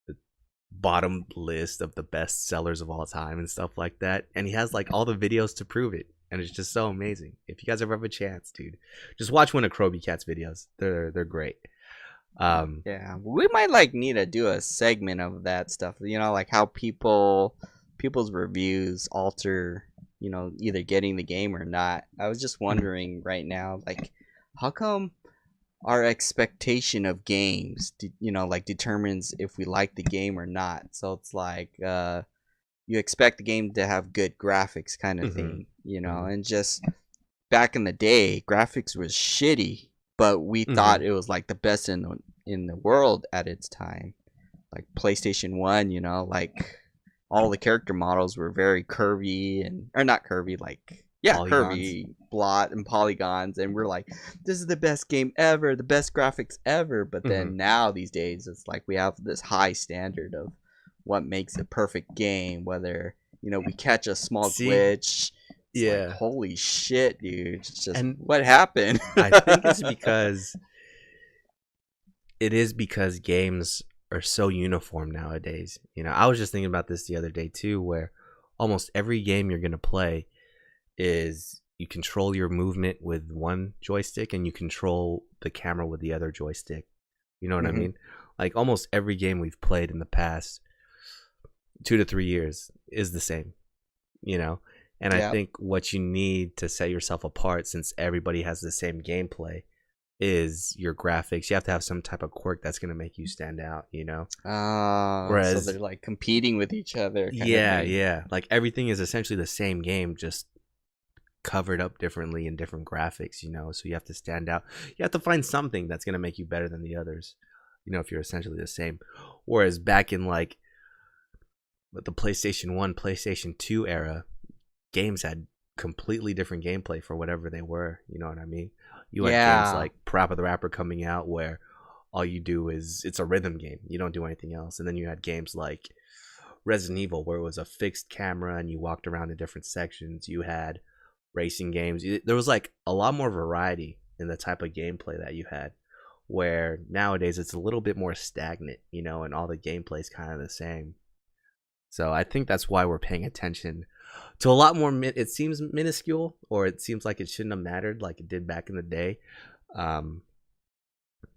the bottom list of the best sellers of all time and stuff like that. And he has like all the videos to prove it. And it's just so amazing. If you guys ever have a chance, dude, just watch one of Kroby Cat's videos. They're great. Um, Yeah, we might like need to do a segment of that stuff. Like how people's reviews alter, either getting the game or not. I was just wondering right now, like, how come our expectation of games, like determines if we like the game or not. So it's like, you expect the game to have good graphics, kind of mhm, thing, mhm, and just back in the day, graphics was shitty, but we thought mhm. it was like the best in the world at its time. Like PlayStation 1, like all the character models were very curvy, and or not curvy, like yeah, Polygons. curvy, blot and polygons, and we're like, this is the best game ever, the best graphics ever. But Mhm. then now these days, it's like we have this high standard of what makes a perfect game. Whether we catch a small See, glitch, it's like, yeah, holy shit, dude, it's just and what happened. I think it is because games are so uniform nowadays. I was just thinking about this the other day too, where almost every game you're gonna play is you control your movement with one joystick and you control the camera with the other joystick. You know what I Hmm. mean? Like almost every game we've played in the past 2 to 3 years is the same, you know? And I Yeah. think what you need to set yourself apart, since everybody has the same gameplay, is your graphics. You have to have some type of quirk that's going to make you stand out, you know? So Whereas, they're like competing with each other, kind of yeah, thing. yeah, like everything is essentially the same game, just covered up differently in different graphics, you know? So you have to stand out. You have to find something that's going to make you better than the others, you know, if you're essentially the same. Whereas back in like the PlayStation 1, PlayStation 2 era, games had completely different gameplay for whatever they were. You know what I mean? You had games Yeah. like Parappa the Rapper coming out where all you do is it's a rhythm game. You don't do anything else. And then you had games like Resident Evil where it was a fixed camera and you walked around in different sections. You had racing games. There was like a lot more variety in the type of gameplay that you had. Where nowadays it's a little bit more stagnant, you know, and all the gameplay is kind of the same. So I think that's why we're paying attention to a lot more. It seems minuscule, or it seems like it shouldn't have mattered like it did back in the day. Um,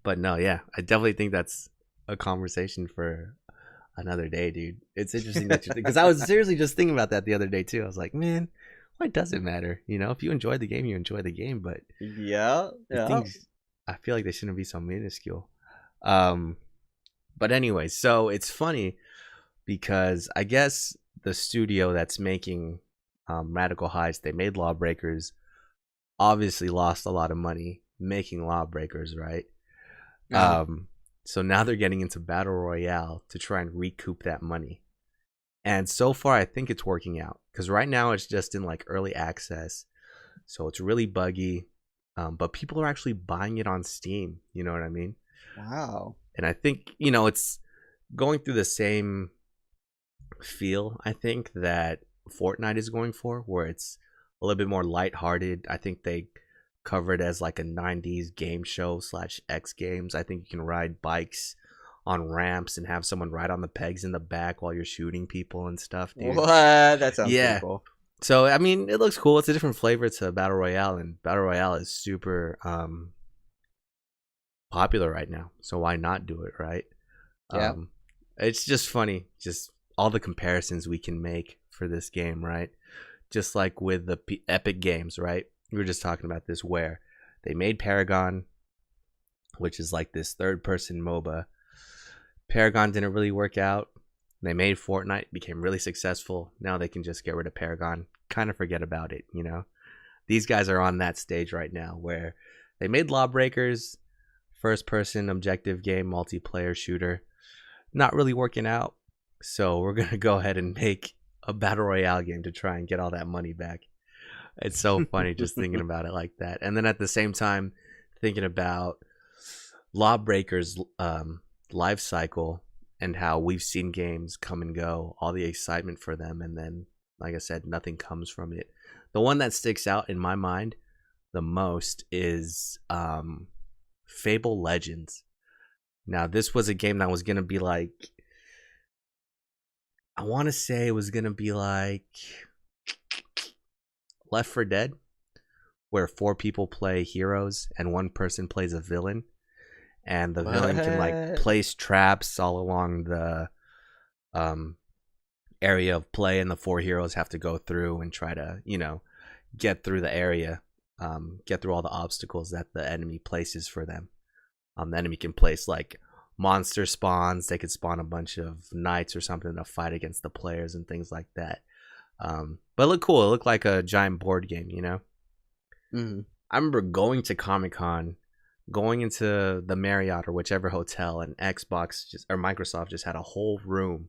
but no, yeah, I definitely think that's a conversation for another day, dude. It's interesting that you because I was seriously just thinking about that the other day too. I was like, man, why does it matter? You know, if you enjoy the game, you enjoy the game. But Yeah. the Yeah. things, I feel like they shouldn't be so minuscule. Um, but anyway, so it's funny because I guess the studio that's making Radical Heights, they made Lawbreakers, obviously lost a lot of money making Lawbreakers, right? Uh-huh. Um, so now they're getting into Battle Royale to try and recoup that money. And so far, I think it's working out because right now it's just in like early access. So it's really buggy, but people are actually buying it on Steam. You know what I mean? Wow. And I think, you know, it's going through the same feel I think that Fortnite is going for, where it's a little bit more lighthearted. I think they cover it as like a 90s game show slash X Games. I think you can ride bikes on ramps and have someone ride on the pegs in the back while you're shooting people and stuff, dude. What? That sounds pretty Yeah. cool. So I mean, it looks cool. It's a different flavor to Battle Royale, and Battle Royale is super popular right now. So why not do it, right? Yeah. Um, it's just funny, just all the comparisons we can make for this game, right? Just like with the Epic games, right? We were just talking about this where they made Paragon, which is like this third person MOBA. Paragon didn't really work out. They made Fortnite, became really successful. Now they can just get rid of Paragon, kind of forget about it, you know? These guys are on that stage right now where they made Lawbreakers, first person objective game, multiplayer shooter, not really working out. So we're gonna go ahead and make a battle royale game to try and get all that money back. It's so funny just thinking about it like that, and then at the same time thinking about Lawbreakers' life cycle and how we've seen games come and go, all the excitement for them, and then, like I said, nothing comes from it. The one that sticks out in my mind the most is Fable Legends. Now, this was a game that was gonna be like, I want to say it was gonna be like Left 4 Dead, where four people play heroes and one person plays a villain, and the villain can like What? place traps all along the um, area of play, and the four heroes have to go through and try to, you know, get through the area, get through all the obstacles that the enemy places for them. The enemy can place like monster spawns. They could spawn a bunch of knights or something to fight against the players and things like that. But it looked cool. It looked like a giant board game, you know? Mm. I remember going to Comic Con, going into the Marriott or whichever hotel, and Xbox just or Microsoft just had a whole room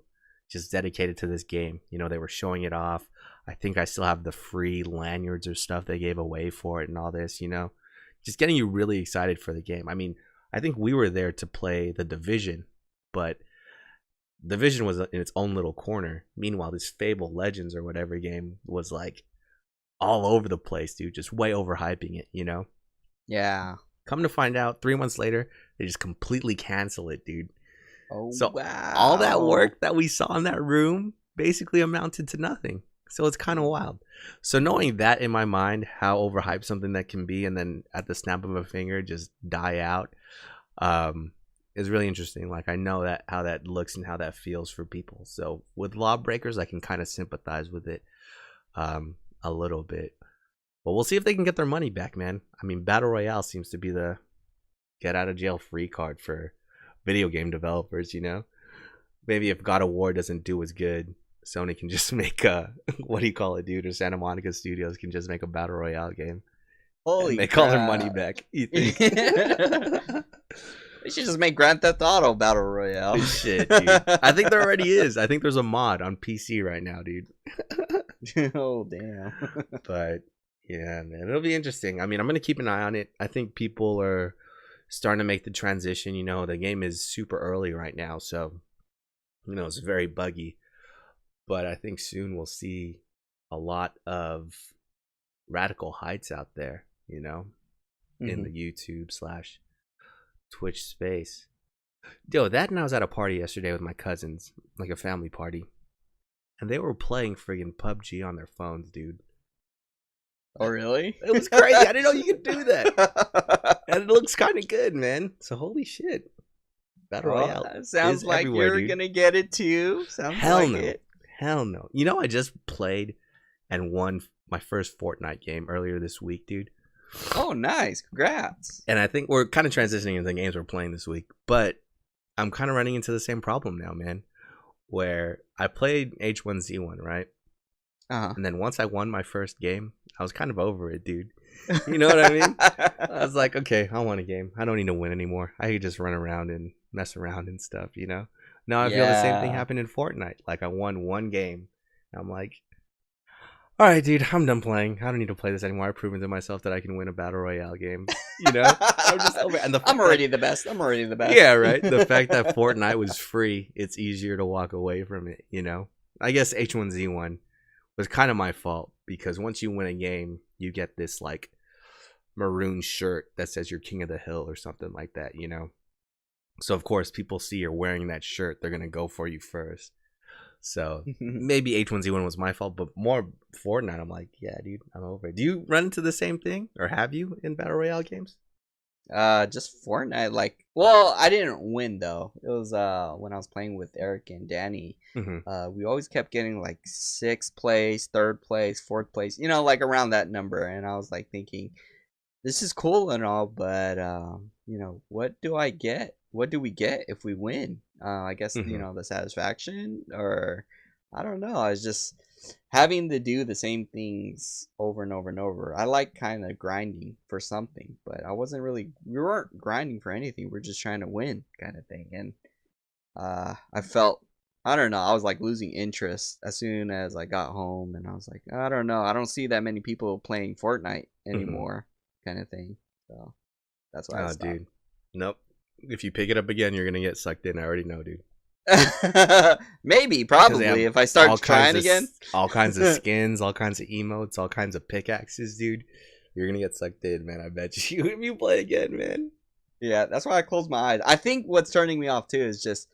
just dedicated to this game. You know, they were showing it off. I think I still have the free lanyards or stuff they gave away for it and all this, you know, just getting you really excited for the game. I mean, I think we were there to play the Division, but Division was in its own little corner. Meanwhile, this Fable Legends or whatever game was like all over the place, dude, just way overhyping it, you know? Yeah. Come to find out, 3 months later, they just completely cancel it, dude. Oh, So all that wow. work that we saw in that room basically amounted to nothing. So it's kind of wild. So knowing that in my mind, how overhyped something that can be, and then at the snap of a finger just die out, um, is really interesting. Like I know that how that looks and how that feels for people. So with Lawbreakers, I can kind of sympathize with it a little bit. But we'll see if they can get their money back, man. I mean, Battle Royale seems to be the get out of jail free card for video game developers, you know? Maybe if God of War doesn't do as good, Sony can just make a, what do you call it, dude? Or Santa Monica Studios can just make a Battle Royale game. Holy and make crap. all their money back. You think? They should just make Grand Theft Auto Battle Royale. Shit, dude. I think there already is. I think there's a mod on PC right now, dude. Oh, damn. But yeah, man, it'll be interesting. I mean, I'm gonna keep an eye on it. I think people are starting to make the transition. You know, the game is super early right now, so you know it's very buggy. But I think soon we'll see a lot of radical heights out there. You know, in the YouTube/Twitch space. Yo, that and I was at a party yesterday with my cousins, like a family party, and they were playing friggin' PUBG on their phones, dude. Oh, really? It was crazy. I didn't know you could do that. And it looks kind of good, man. So holy shit. Battle Royale. That sounds like you're going to get it too. Sounds Hell like no. it. Hell no. You know, I just played and won my first Fortnite game earlier this week, dude. Oh, nice. Congrats. And I think we're kind of transitioning into the games we're playing this week. But I'm kind of running into the same problem now, man. Where I played H1Z1, right? Uh-huh. And then once I won my first game, I was kind of over it, dude. You know what I mean? I was like, okay, I won a game. I don't need to win anymore. I could just run around and mess around and stuff, you know? Now I feel the same thing happened in Fortnite. Like I won one game. I'm like, all right, dude, I'm done playing. I don't need to play this anymore. I've proven to myself that I can win a Battle Royale game. You know? I'm just over it. And I'm already the best. I'm already the best. Yeah, right? The fact that Fortnite was free, it's easier to walk away from it, you know? I guess H1Z1 was kind of my fault because once you win a game, you get this like maroon shirt that says you're king of the hill or something like that, you know? So of course people see you're wearing that shirt, they're going to go for you first. So maybe H1Z1 was my fault, but more Fortnite, I'm like, yeah, dude, I'm over it. Do you run into the same thing or have you in Battle Royale games? Just Fortnite. Like, well, I didn't win though. It was when I was playing with Eric and Danny. We always kept getting like 6th place, 3rd place, 4th place, you know, like around that number. And I was like thinking, this is cool and all, but you know, what do I get? What do we get if we win? I guess you know, the satisfaction, or I don't know. I was just having to do the same things over and over and over. I like kind of grinding for something, but I wasn't really. We weren't grinding for anything. We're just trying to win, kind of thing. And I felt, I don't know. I was like losing interest as soon as I got home, and I was like, I don't know. I don't see that many people playing Fortnite anymore, kind of thing. So that's why I stopped. Dude, nope. If you pick it up again, you're gonna get sucked in. I already know, dude. Maybe, probably, if I start trying again. All kinds of skins, all kinds of emotes, all kinds of pickaxes, dude. You're gonna get sucked in, man. I bet you if you play again, man. Yeah, that's why I close my eyes. I think what's turning me off too is just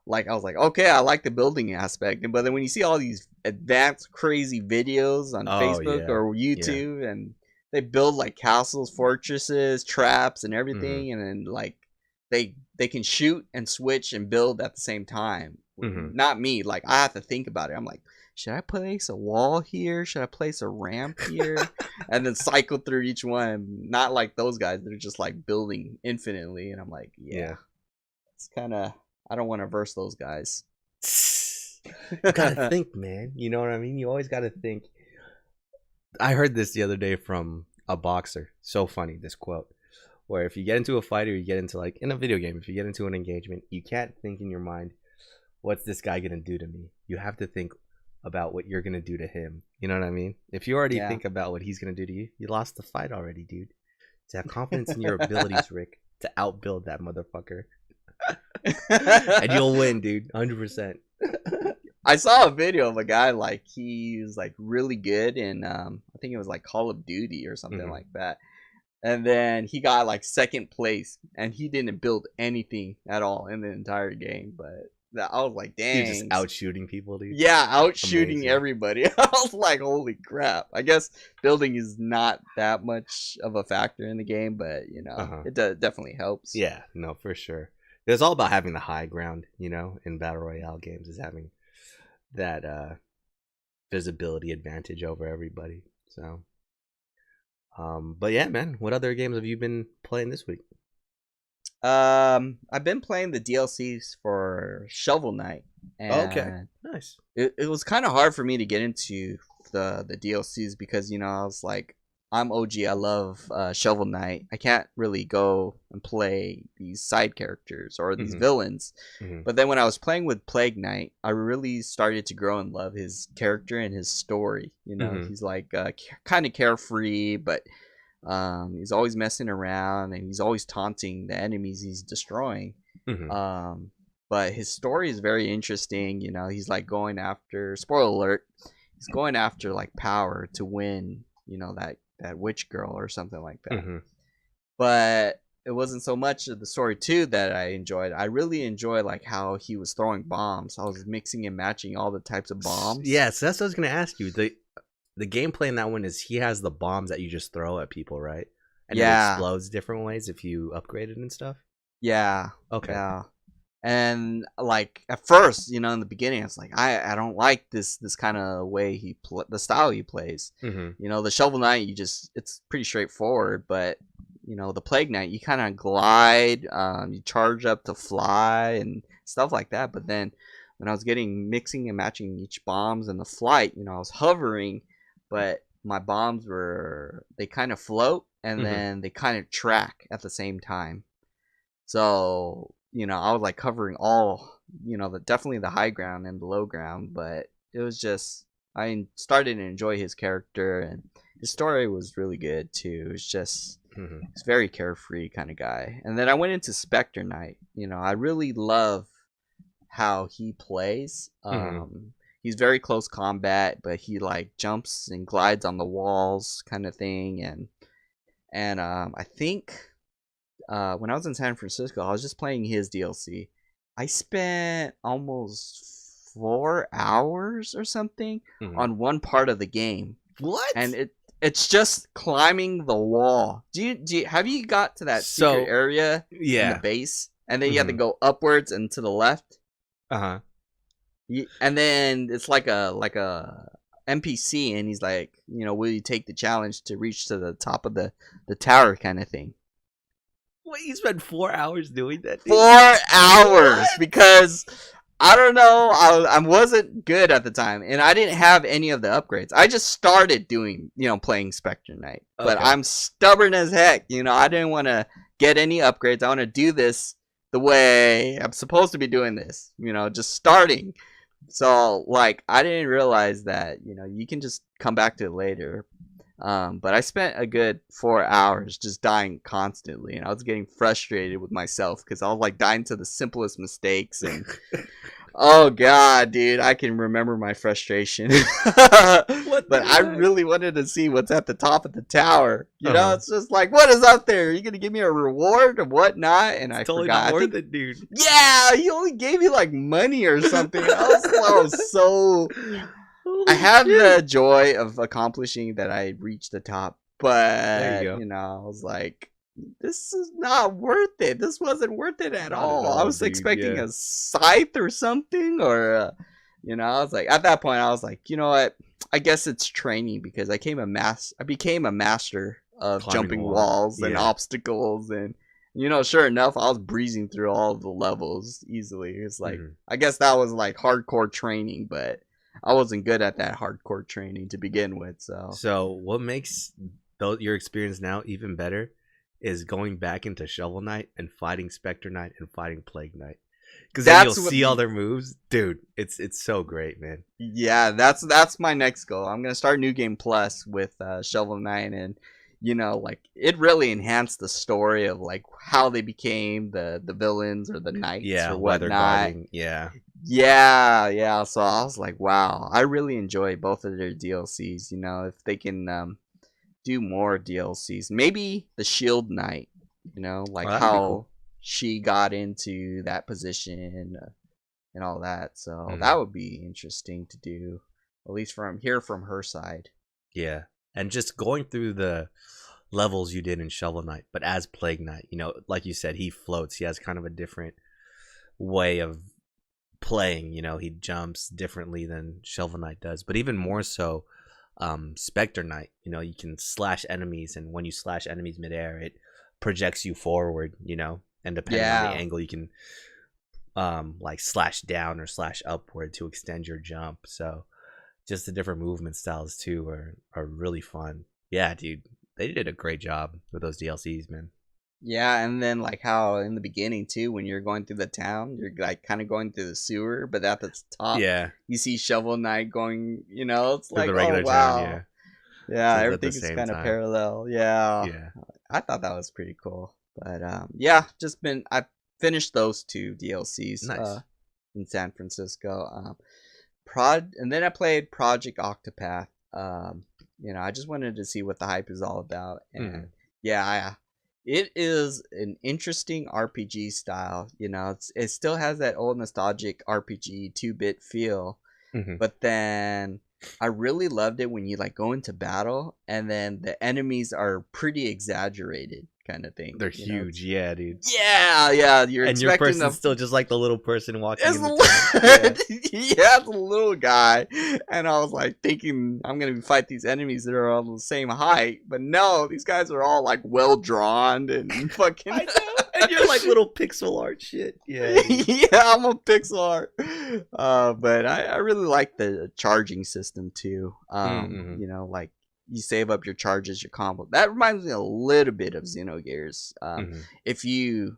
like I was like, okay, I like the building aspect, but then when you see all these advanced, crazy videos on Facebook or YouTube, and they build like castles, fortresses, traps, and everything, and then like they can shoot and switch and build at the same time. Not me. Like I have to think about it. I'm like, should I place a wall here? Should I place a ramp here? And then cycle through each one. Not like those guys that are just like building infinitely. And I'm like, yeah. It's kind of, I don't want to verse those guys. You gotta think, man. You know what I mean? You always gotta think. I heard this the other day from a boxer. So funny, this quote. Where if you get into a fight or you get into like in a video game, if you get into an engagement, you can't think in your mind, what's this guy gonna do to me? You have to think about what you're gonna do to him. You know what I mean? If you already think about what he's gonna do to you, you lost the fight already, dude. To have confidence in your abilities, Rick, to outbuild that motherfucker. And you'll win, dude. 100%. I saw a video of a guy like he was like really good in I think it was like Call of Duty or something like that. And then he got like 2nd place, and he didn't build anything at all in the entire game. But I was like, dang. You're just out shooting people, dude. Yeah, out shooting everybody. I was like, holy crap. I guess building is not that much of a factor in the game, but, you know, it definitely helps. Yeah, no, for sure. It's all about having the high ground, in battle royale games, is having that visibility advantage over everybody. So, but yeah, man, what other games have you been playing this week? I've been playing the DLCs for Shovel Knight, Oh, okay, and nice. it was kind of hard for me to get into the DLCs because I was like, I'm OG. I love Shovel Knight. I can't really go and play these side characters or these Hmm. villains. Hmm. But then when I was playing with Plague Knight, I really started to grow and love his character and his story. Hmm. He's like kind of carefree, but he's always messing around and he's always taunting the enemies he's destroying. Hmm. Um, but his story is very interesting. He's like going after, spoiler alert, he's going after like power to win. That witch girl or something like that. Hmm. But it wasn't so much of the story too that I enjoyed. I really enjoyed like how he was throwing bombs. I was mixing and matching all the types of bombs. Yeah, so that's what I was gonna ask you. The gameplay in that one is he has the bombs that you just throw at people, right? And it Yeah. explodes different ways if you upgrade it and stuff. Yeah. Okay. Yeah. And like at first, in the beginning, it's like I don't like this kind of way the style he plays. Hmm. The Shovel Knight, it's pretty straightforward, but the Plague Knight, you kind of glide, you charge up to fly and stuff like that. But then when I was mixing and matching each bombs and the flight, I was hovering, but my bombs they kind of float and then they kind of track at the same time. So, I was like covering all, definitely the high ground and the low ground, but it was just, I started to enjoy his character and his story was really good too. It's just, he's very carefree kind of guy. And then I went into Spectre Knight. I really love how he plays. He's very close combat, but he like jumps and glides on the walls kind of thing. And I think when I was in San Francisco, I was just playing his DLC. I spent almost 4 hours or something on one part of the game. What? And it's just climbing the wall. Have you got to that secret area in the base, and then you have to go upwards and to the left? Uh-huh. And then it's like a NPC, and he's like, will you take the challenge to reach to the top of the tower kind of thing? Wait, you spent 4 hours doing that? Dude? 4 hours what? Because I don't know, I wasn't good at the time, and I didn't have any of the upgrades. I just started doing, playing Spectre Knight, but I'm stubborn as heck. I didn't want to get any upgrades. I want to do this the way I'm supposed to be doing this. Just starting. So like I didn't realize that you can just come back to it later. But I spent a good 4 hours just dying constantly, and I was getting frustrated with myself because I was like dying to the simplest mistakes, and oh god, dude, I can remember my frustration. But I really wanted to see what's at the top of the tower. It's just like, what is up there? Are you gonna give me a reward or whatnot? And I totally forgot. Not worth it, dude. Yeah, he only gave me like money or something. I was so. I have the joy of accomplishing that I reached the top, but I was like, this is not worth it. This wasn't worth it at all. I was expecting a scythe or something, or I was like, at that point I was like, you know what, I guess it's training, because I became a master of jumping walls and obstacles, and sure enough, I was breezing through all of the levels easily. It's like, I guess that was like hardcore training, but I wasn't good at that hardcore training to begin with. So what makes your experience now even better is going back into Shovel Knight and fighting Spectre Knight and fighting Plague Knight, because then you'll see all their moves, dude. It's so great, man. Yeah, that's my next goal. I'm gonna start New Game Plus with Shovel Knight, and like it really enhanced the story of like how they became the villains or the knights or whatnot. Yeah. So I was like, wow, I really enjoy both of their DLCs. If they can do more DLCs, maybe the Shield Knight. Like how she got into that position and all that. So that would be interesting to do, at least from her side. Yeah, and just going through the levels you did in Shovel Knight, but as Plague Knight, like you said, he floats. He has kind of a different way of playing. You know, he jumps differently than Shovel Knight does, but even more so, Spectre Knight. You know, you can slash enemies, and when you slash enemies midair, it projects you forward. You know, and depending on the angle, you can like slash down or slash upward to extend your jump. So just the different movement styles too are really fun. Yeah, dude, they did a great job with those DLCs, man. Yeah, and then like how in the beginning too, when you're going through the town, you're like kind of going through the sewer, but at the top, Yeah, you see Shovel Knight going. You know, it's through like, the oh regular town. wow, Yeah, yeah, so at the everything is same kind of time. parallel. Yeah, Yeah, I thought that was pretty cool. But yeah, just been I finished those two DLCs nice. in San Francisco. Prod and then I played Project Octopath. You know, I just wanted to see what the hype is all about, and yeah, it is an interesting RPG style. You know, it still has that old nostalgic RPG 2-bit feel, Mm-hmm. but then I really loved it when you like go into battle and then the enemies are pretty exaggerated kind of thing. They're You know, huge. Yeah, dude. yeah, you're And your expecting person's the still just like the little person walking it's in the town. yeah, the little guy, and I was like thinking I'm gonna fight these enemies that are all the same height, but no, these guys are all like well drawn and fucking. I know. And you're like little pixel art shit. Yeah, dude. Yeah, I'm a pixel art. But I really like the charging system too. Mm-hmm. You know, like you save up your charges, your combo. That reminds me a little bit of Xenogears. Mm-hmm. If you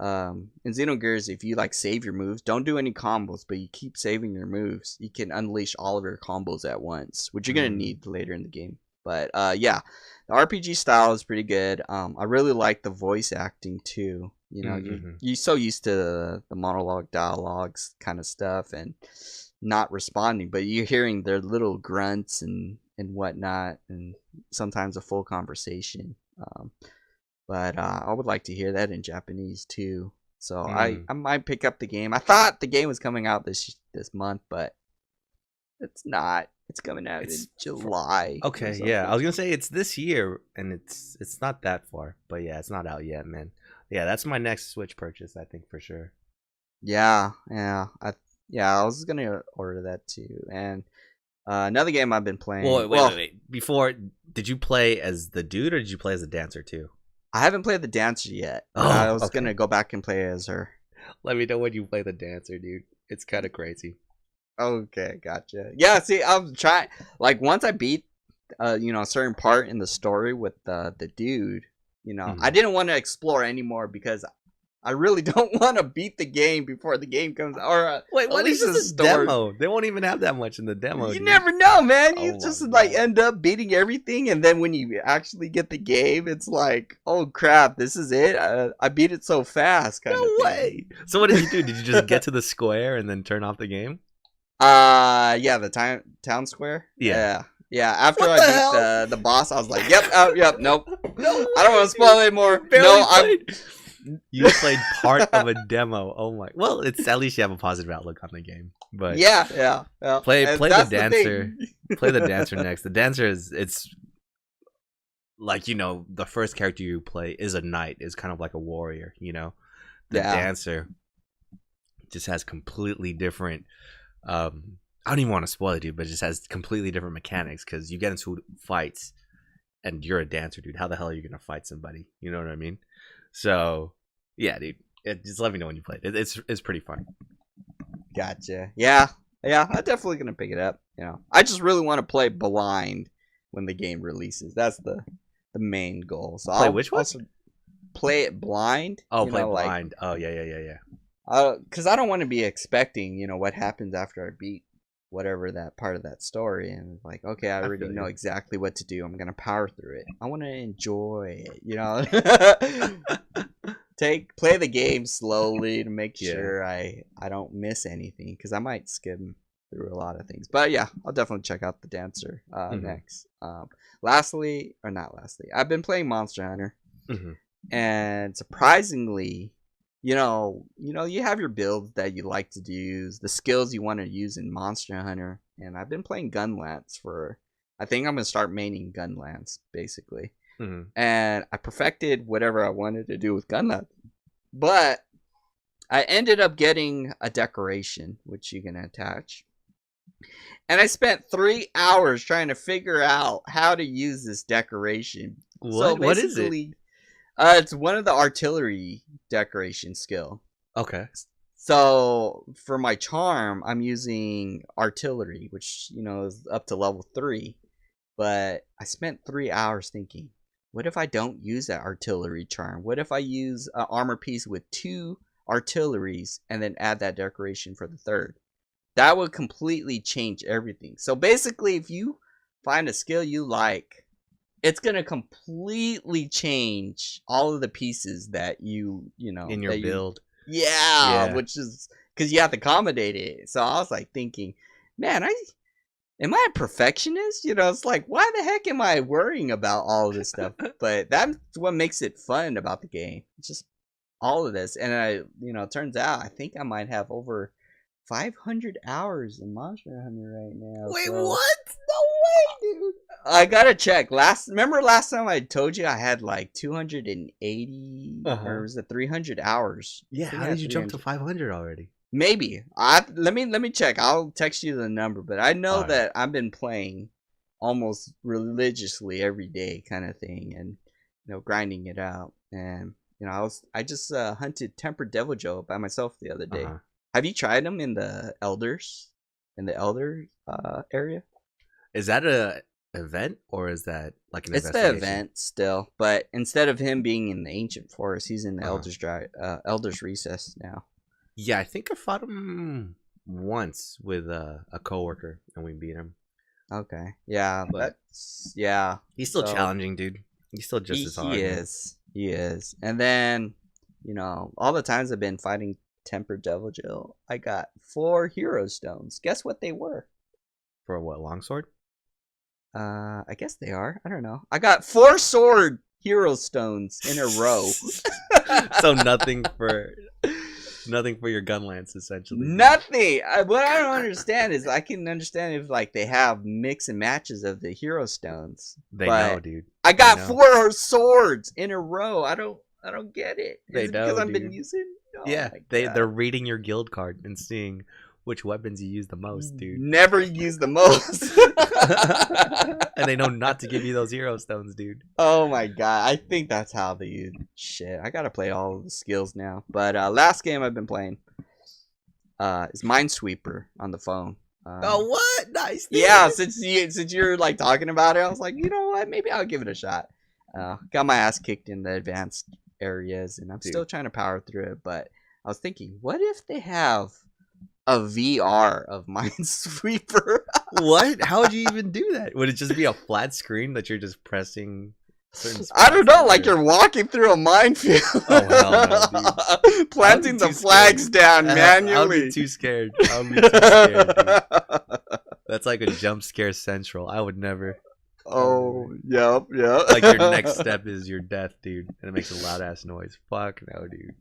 in Xenogears, if you like save your moves, don't do any combos, but you keep saving your moves, you can unleash all of your combos at once, which you're gonna need later in the game. But yeah, the RPG style is pretty good. I really like the voice acting too. You know, you're so used to the monologue dialogues kind of stuff and not responding, but you're hearing their little grunts and whatnot, and sometimes a full conversation. But I would like to hear that in Japanese too. So I might pick up the game. I thought the game was coming out this month, but it's not. It's coming out in July. Okay, yeah. I was gonna say it's this year, and it's not that far, but yeah, it's not out yet, man. Yeah, that's my next Switch purchase, I think for sure. Yeah. I was gonna order that too. And another game I've been playing. Well, wait. Before, did you play as the dude or did you play as the dancer too? I haven't played the dancer yet. Oh, I was gonna go back and play as her. Let me know when you play the dancer, dude. It's kind of crazy. Okay, gotcha. Yeah, see, I'm trying. Like once I beat, you know, a certain part in the story with the dude, you know, I didn't want to explore anymore because I really don't want to beat the game before the game comes out. Or wait, what is this demo? They won't even have that much in the demo. You never know, man. You Oh just my like God. end up beating everything, and then when you actually get the game, it's like, oh crap, this is it. I beat it so fast. Kind No of thing. way. So what did you do? Did you just get to the square and then turn off the game? Yeah, the town square. Yeah. Yeah. After What I the beat hell? the boss, I was like, yep, nope. No, I don't want to spoil it anymore. No, I'm. You played part of a demo. Oh my. Well, it's at least you have a positive outlook on the game. But Yeah. play And the that's dancer. thing. Play the dancer next. The dancer it's like, you know, the first character you play is a knight, is kind of like a warrior, you know. The dancer just has completely different I don't even want to spoil it, dude, but it just has completely different mechanics because you get into fights and you're a dancer, dude. How the hell are you gonna fight somebody? You know what I mean? So yeah, dude. Just let me know when you play it. It's pretty fun. Gotcha. Yeah. I'm definitely gonna pick it up. You know, I just really want to play blind when the game releases. That's the main goal. So Play which one? Also play it blind. Oh, you play know, blind. Oh yeah. Because I don't want to be expecting, you know, what happens after I beat whatever that part of that story, and like, okay, I already know exactly what to do. I'm gonna power through it. I want to enjoy it, you know. Play the game slowly to make sure I don't miss anything, because I might skim through a lot of things. But yeah, I'll definitely check out the dancer next. Not lastly, I've been playing Monster Hunter, and surprisingly, you know, you have your builds that you like to use, the skills you want to use in Monster Hunter, and I've been playing Gunlance I think I'm gonna start maining Gunlance basically. And I perfected whatever I wanted to do with Gunlance, but I ended up getting a decoration, which you can attach. And I spent 3 hours trying to figure out how to use this decoration. So What? What is it? basically, it's one of the artillery decoration skill. Okay. So for my charm, I'm using artillery, which is up to level 3. But I spent 3 hours thinking, what if I don't use that artillery charm? What if I use an armor piece with 2 artilleries and then add that decoration for the third? That would completely change everything. So basically, if you find a skill you like, it's gonna completely change all of the pieces that In your build. Yeah, which is because you have to accommodate it. So I was like thinking, man, am I a perfectionist? It's like, why the heck am I worrying about all of this stuff? But that's what makes it fun about the game. It's just all of this, and it turns out I think I might have over 500 hours in Monster Hunter right now. Wait, so. what? No way, dude. I gotta check. Remember last time I told you I had like 280 or was it 300 hours? Yeah, how did you jump to 500 already? Maybe. Let me check. I'll text you the number, but I know that I've been playing almost religiously every day, kind of thing, and grinding it out. And I just hunted Tempered Devil Joe by myself the other day. Have you tried them in the Elder area? Is that a event or is that like an It's the event still, but instead of him being in the Ancient Forest, he's in the Elder's Recess now. Yeah, I think I fought him once with a coworker and we beat him. Okay, yeah, but he's still challenging, dude. He's still just as hard. He is. And then all the times I've been fighting Tempered Devil Joe, I got 4 hero stones. Guess what they were? For what, longsword? I guess they are. I don't know. I got 4 sword hero stones in a row. So nothing for your gun lance, essentially. Nothing. What I don't understand is I can understand if like they have mix and matches of the hero stones. They know, dude. I got 4 swords in a row. I don't get it. They know, because I've dude. been using. Oh, yeah, they're reading your guild card and seeing which weapons you use the most, dude. Never use the most. And they know not to give you those hero stones, dude. Oh my god, I think that's how they use shit. I gotta play all of the skills now. But last game I've been playing is Minesweeper on the phone. Oh, what? Nice. Dude. Yeah, since you're like talking about it, I was like, you know what? Maybe I'll give it a shot. Got my ass kicked in the advanced areas, and I'm still trying to power through it. But I was thinking, what if they have a VR of Minesweeper? What? How would you even do that? Would it just be a flat screen that you're just pressing certain spots? I don't know, like you're walking through a minefield. Oh, hell no, dude. Planting the flags down manually. I'll be too scared. Dude. That's like a jump scare central. I would never. Oh, yep. Like your next step is your death, dude. And it makes a loud ass noise. Fuck no, dude.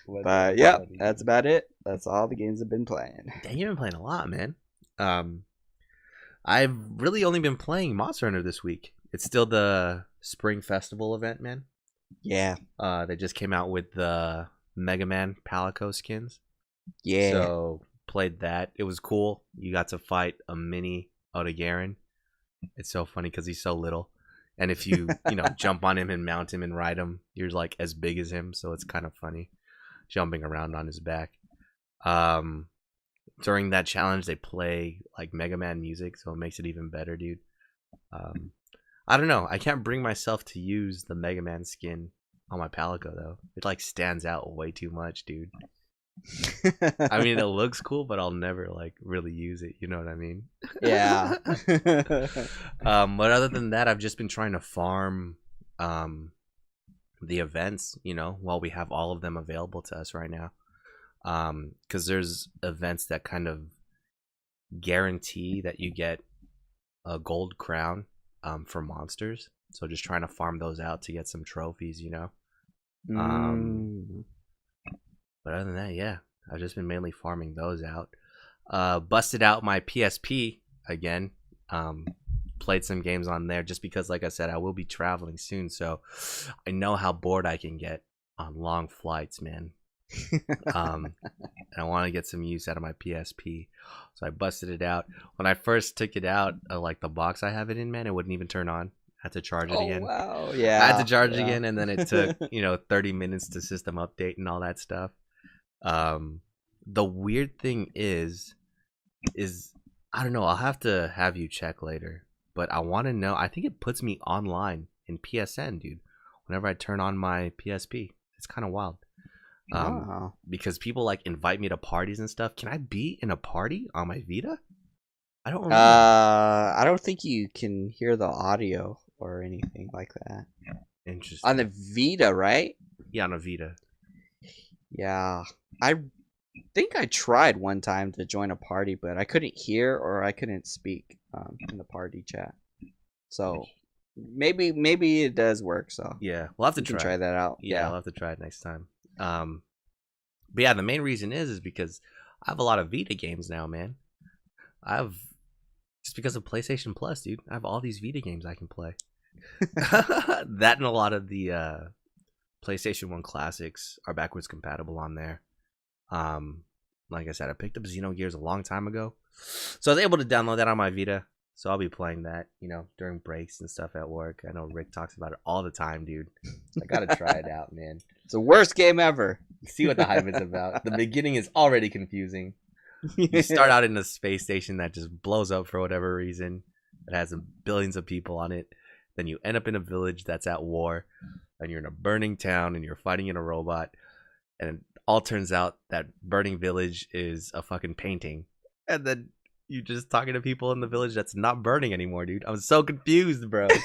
But yeah, that's about it. That's all the games I've been playing. Dang, you've been playing a lot, man. I've really only been playing Monster Hunter this week. It's still the Spring Festival event, man. Yeah. They just came out with the Mega Man Palico skins. Yeah. So played that. It was cool. You got to fight a mini Otogaron. It's so funny because he's so little. And if you, jump on him and mount him and ride him, you're like as big as him. So it's kind of funny jumping around on his back. During that challenge, they play like Mega Man music. So it makes it even better, dude. I don't know. I can't bring myself to use the Mega Man skin on my Palico, though. It like stands out way too much, dude. I mean, it looks cool, but I'll never like really use it. You know what I mean? Yeah. But other than that, I've just been trying to farm the events, while we have all of them available to us right now. Because there's events that kind of guarantee that you get a gold crown for monsters. So just trying to farm those out to get some trophies, But other than that, yeah, I've just been mainly farming those out. Busted out my PSP again. Played some games on there just because, like I said, I will be traveling soon. So I know how bored I can get on long flights, man. And I want to get some use out of my PSP, so I busted it out. When I first took it out, like the box I have it in, man, it wouldn't even turn on. I had to charge it Oh again. wow, I had to yeah, charge it yeah. again, and then it took 30 minutes to system update and all that stuff. The weird thing is I don't know. I'll have to have you check later, but I want to know. I think it puts me online in PSN, dude. Whenever I turn on my PSP, it's kind of wild. Wow. Because people like invite me to parties and stuff. Can I be in a party on my Vita? I don't remember. I don't think you can hear the audio or anything like that on Interesting. the Vita, right? Yeah, on a Vita. Yeah, I think I tried one time to join a party, but I couldn't hear or I couldn't speak in the party chat. So maybe it does work. So Yeah, we'll have to you can try. try that out. Yeah, I'll have to try it next time. But yeah, the main reason is because I have a lot of Vita games now, man. I have just because of PlayStation Plus, dude. I have all these Vita games I can play. That and a lot of the PlayStation 1 classics are backwards compatible on there. Like I said, I picked up Xenogears a long time ago, so I was able to download that on my Vita. So I'll be playing that, during breaks and stuff at work. I know Rick talks about it all the time, dude. I gotta try it out, man. It's the worst game ever. See what the hype is about. The beginning is already confusing. You start out in a space station that just blows up for whatever reason. It has billions of people on it. Then you end up in a village that's at war, and you're in a burning town, and you're fighting in a robot. And it all turns out that burning village is a fucking painting. And then you just talking to people in the village that's not burning anymore, dude. I'm so confused, bro. It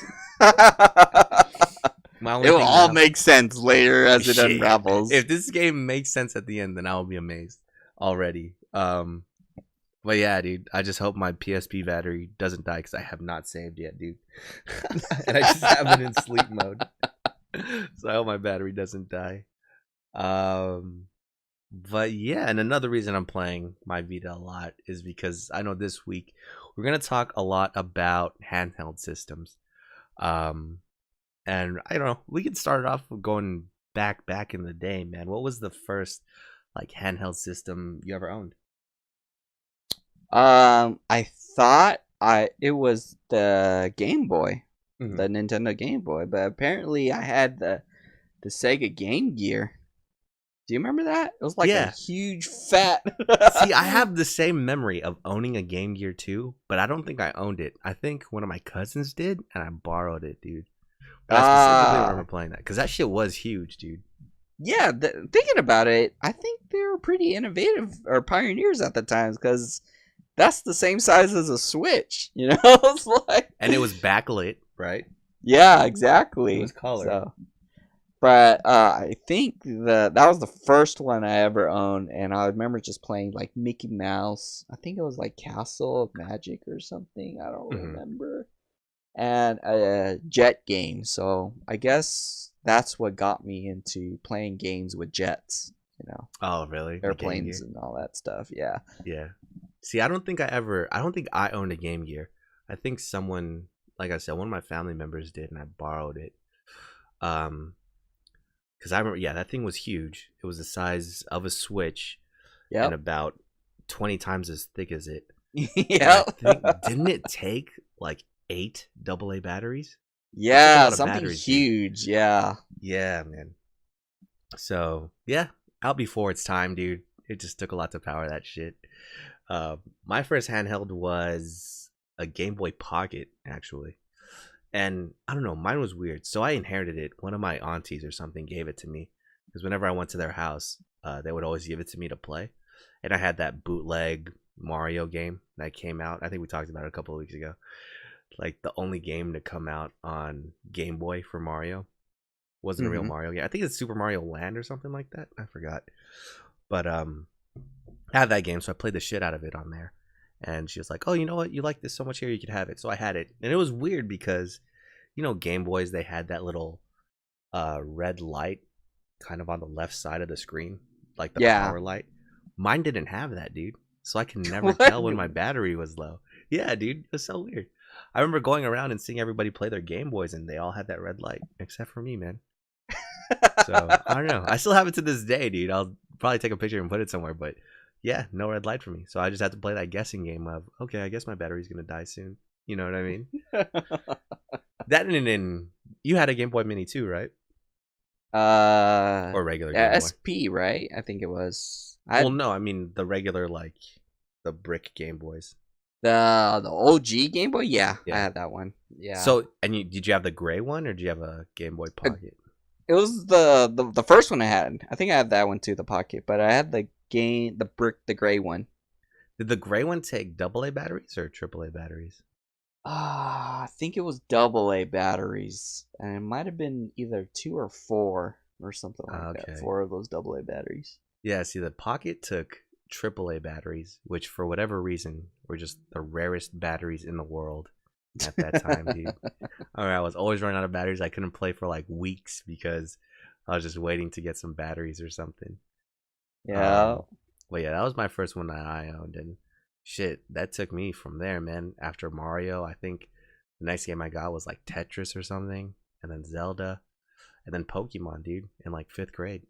will all make sense later as it unravels. If this game makes sense at the end, then I will be amazed already. But yeah, dude, I just hope my PSP battery doesn't die because I have not saved yet, dude. And I just have it in sleep mode. So I hope my battery doesn't die. But yeah, and another reason I'm playing my Vita a lot is because I know this week we're gonna talk a lot about handheld systems. And I don't know, we can start off with going back in the day, man. What was the first like handheld system you ever owned? I thought it was the Game Boy, Mhm. the Nintendo Game Boy, but apparently I had the Sega Game Gear. Do you remember that? It was like a huge fat. See, I have the same memory of owning a Game Gear too, but I don't think I owned it. I think one of my cousins did, and I borrowed it, dude. But I specifically remember playing that because that shit was huge, dude. Yeah, thinking about it, I think they were pretty innovative or pioneers at the time because that's the same size as a Switch, It's like, and it was backlit, right? Yeah, exactly. It was color. So, but I think that was the first one I ever owned, and I remember just playing like Mickey Mouse. I think it was like Castle of Magic or something. I don't remember. And a jet game. So I guess that's what got me into playing games with jets. Oh, really? Airplanes and all that stuff. Yeah. Yeah. See, I don't think I owned a Game Gear. I think someone, like I said, one of my family members did, and I borrowed it. Because I remember, that thing was huge. It was the size of a Switch, and about 20 times as thick as it. Yeah. Didn't it take like 8 AA batteries? Yeah, something huge. Dude. Yeah. Yeah, man. So yeah, out before its time, dude. It just took a lot to power that shit. My first handheld was a Game Boy Pocket, actually. And I don't know, mine was weird. So I inherited it. One of my aunties or something gave it to me. Because whenever I went to their house, they would always give it to me to play. And I had that bootleg Mario game that came out. I think we talked about it a couple of weeks ago. Like the only game to come out on Game Boy for Mario. Wasn't a real Mario game. I think it's Super Mario Land or something like that. I forgot. But I had that game, so I played the shit out of it on there. And she was like, "Oh, you know what? You like this so much here, you could have it." So I had it, and it was weird because, Game Boys, they had that little red light kind of on the left side of the screen, like the power light. Mine didn't have that, dude. So I can never tell when my battery was low. Yeah, dude, it was so weird. I remember going around and seeing everybody play their Game Boys, and they all had that red light, except for me, man. So I don't know. I still have it to this day, dude. I'll probably take a picture and put it somewhere, but yeah, no red light for me. So I just have to play that guessing game of okay, I guess my battery's gonna die soon. You know what I mean? That and you had a Game Boy Mini too, right? uh, Or regular Game Boy? SP, right? I think it was. Well, no, I mean the regular like the brick Game Boys. The OG Game Boy. Yeah, I Yeah. had that one. Yeah. So and did you have the gray one or did you have a Game Boy Pocket? It was the first one I had. I think I had that one too, the Pocket. But I had the gray one. Did the gray one take AA batteries or AAA batteries? I think it was AA batteries, and it might have been either 2 or 4 or something like that. Okay. 4 of those AA batteries. Yeah, see, the Pocket took AAA batteries, which for whatever reason were just the rarest batteries in the world at that time, dude. All right, I was always running out of batteries. I couldn't play for like weeks because I was just waiting to get some batteries or something. Yeah. But yeah, that was my first one that I owned, and shit, that took me from there, man. After Mario, I think the next game I got was like Tetris or something, and then Zelda, and then Pokemon, dude, in like 5th grade.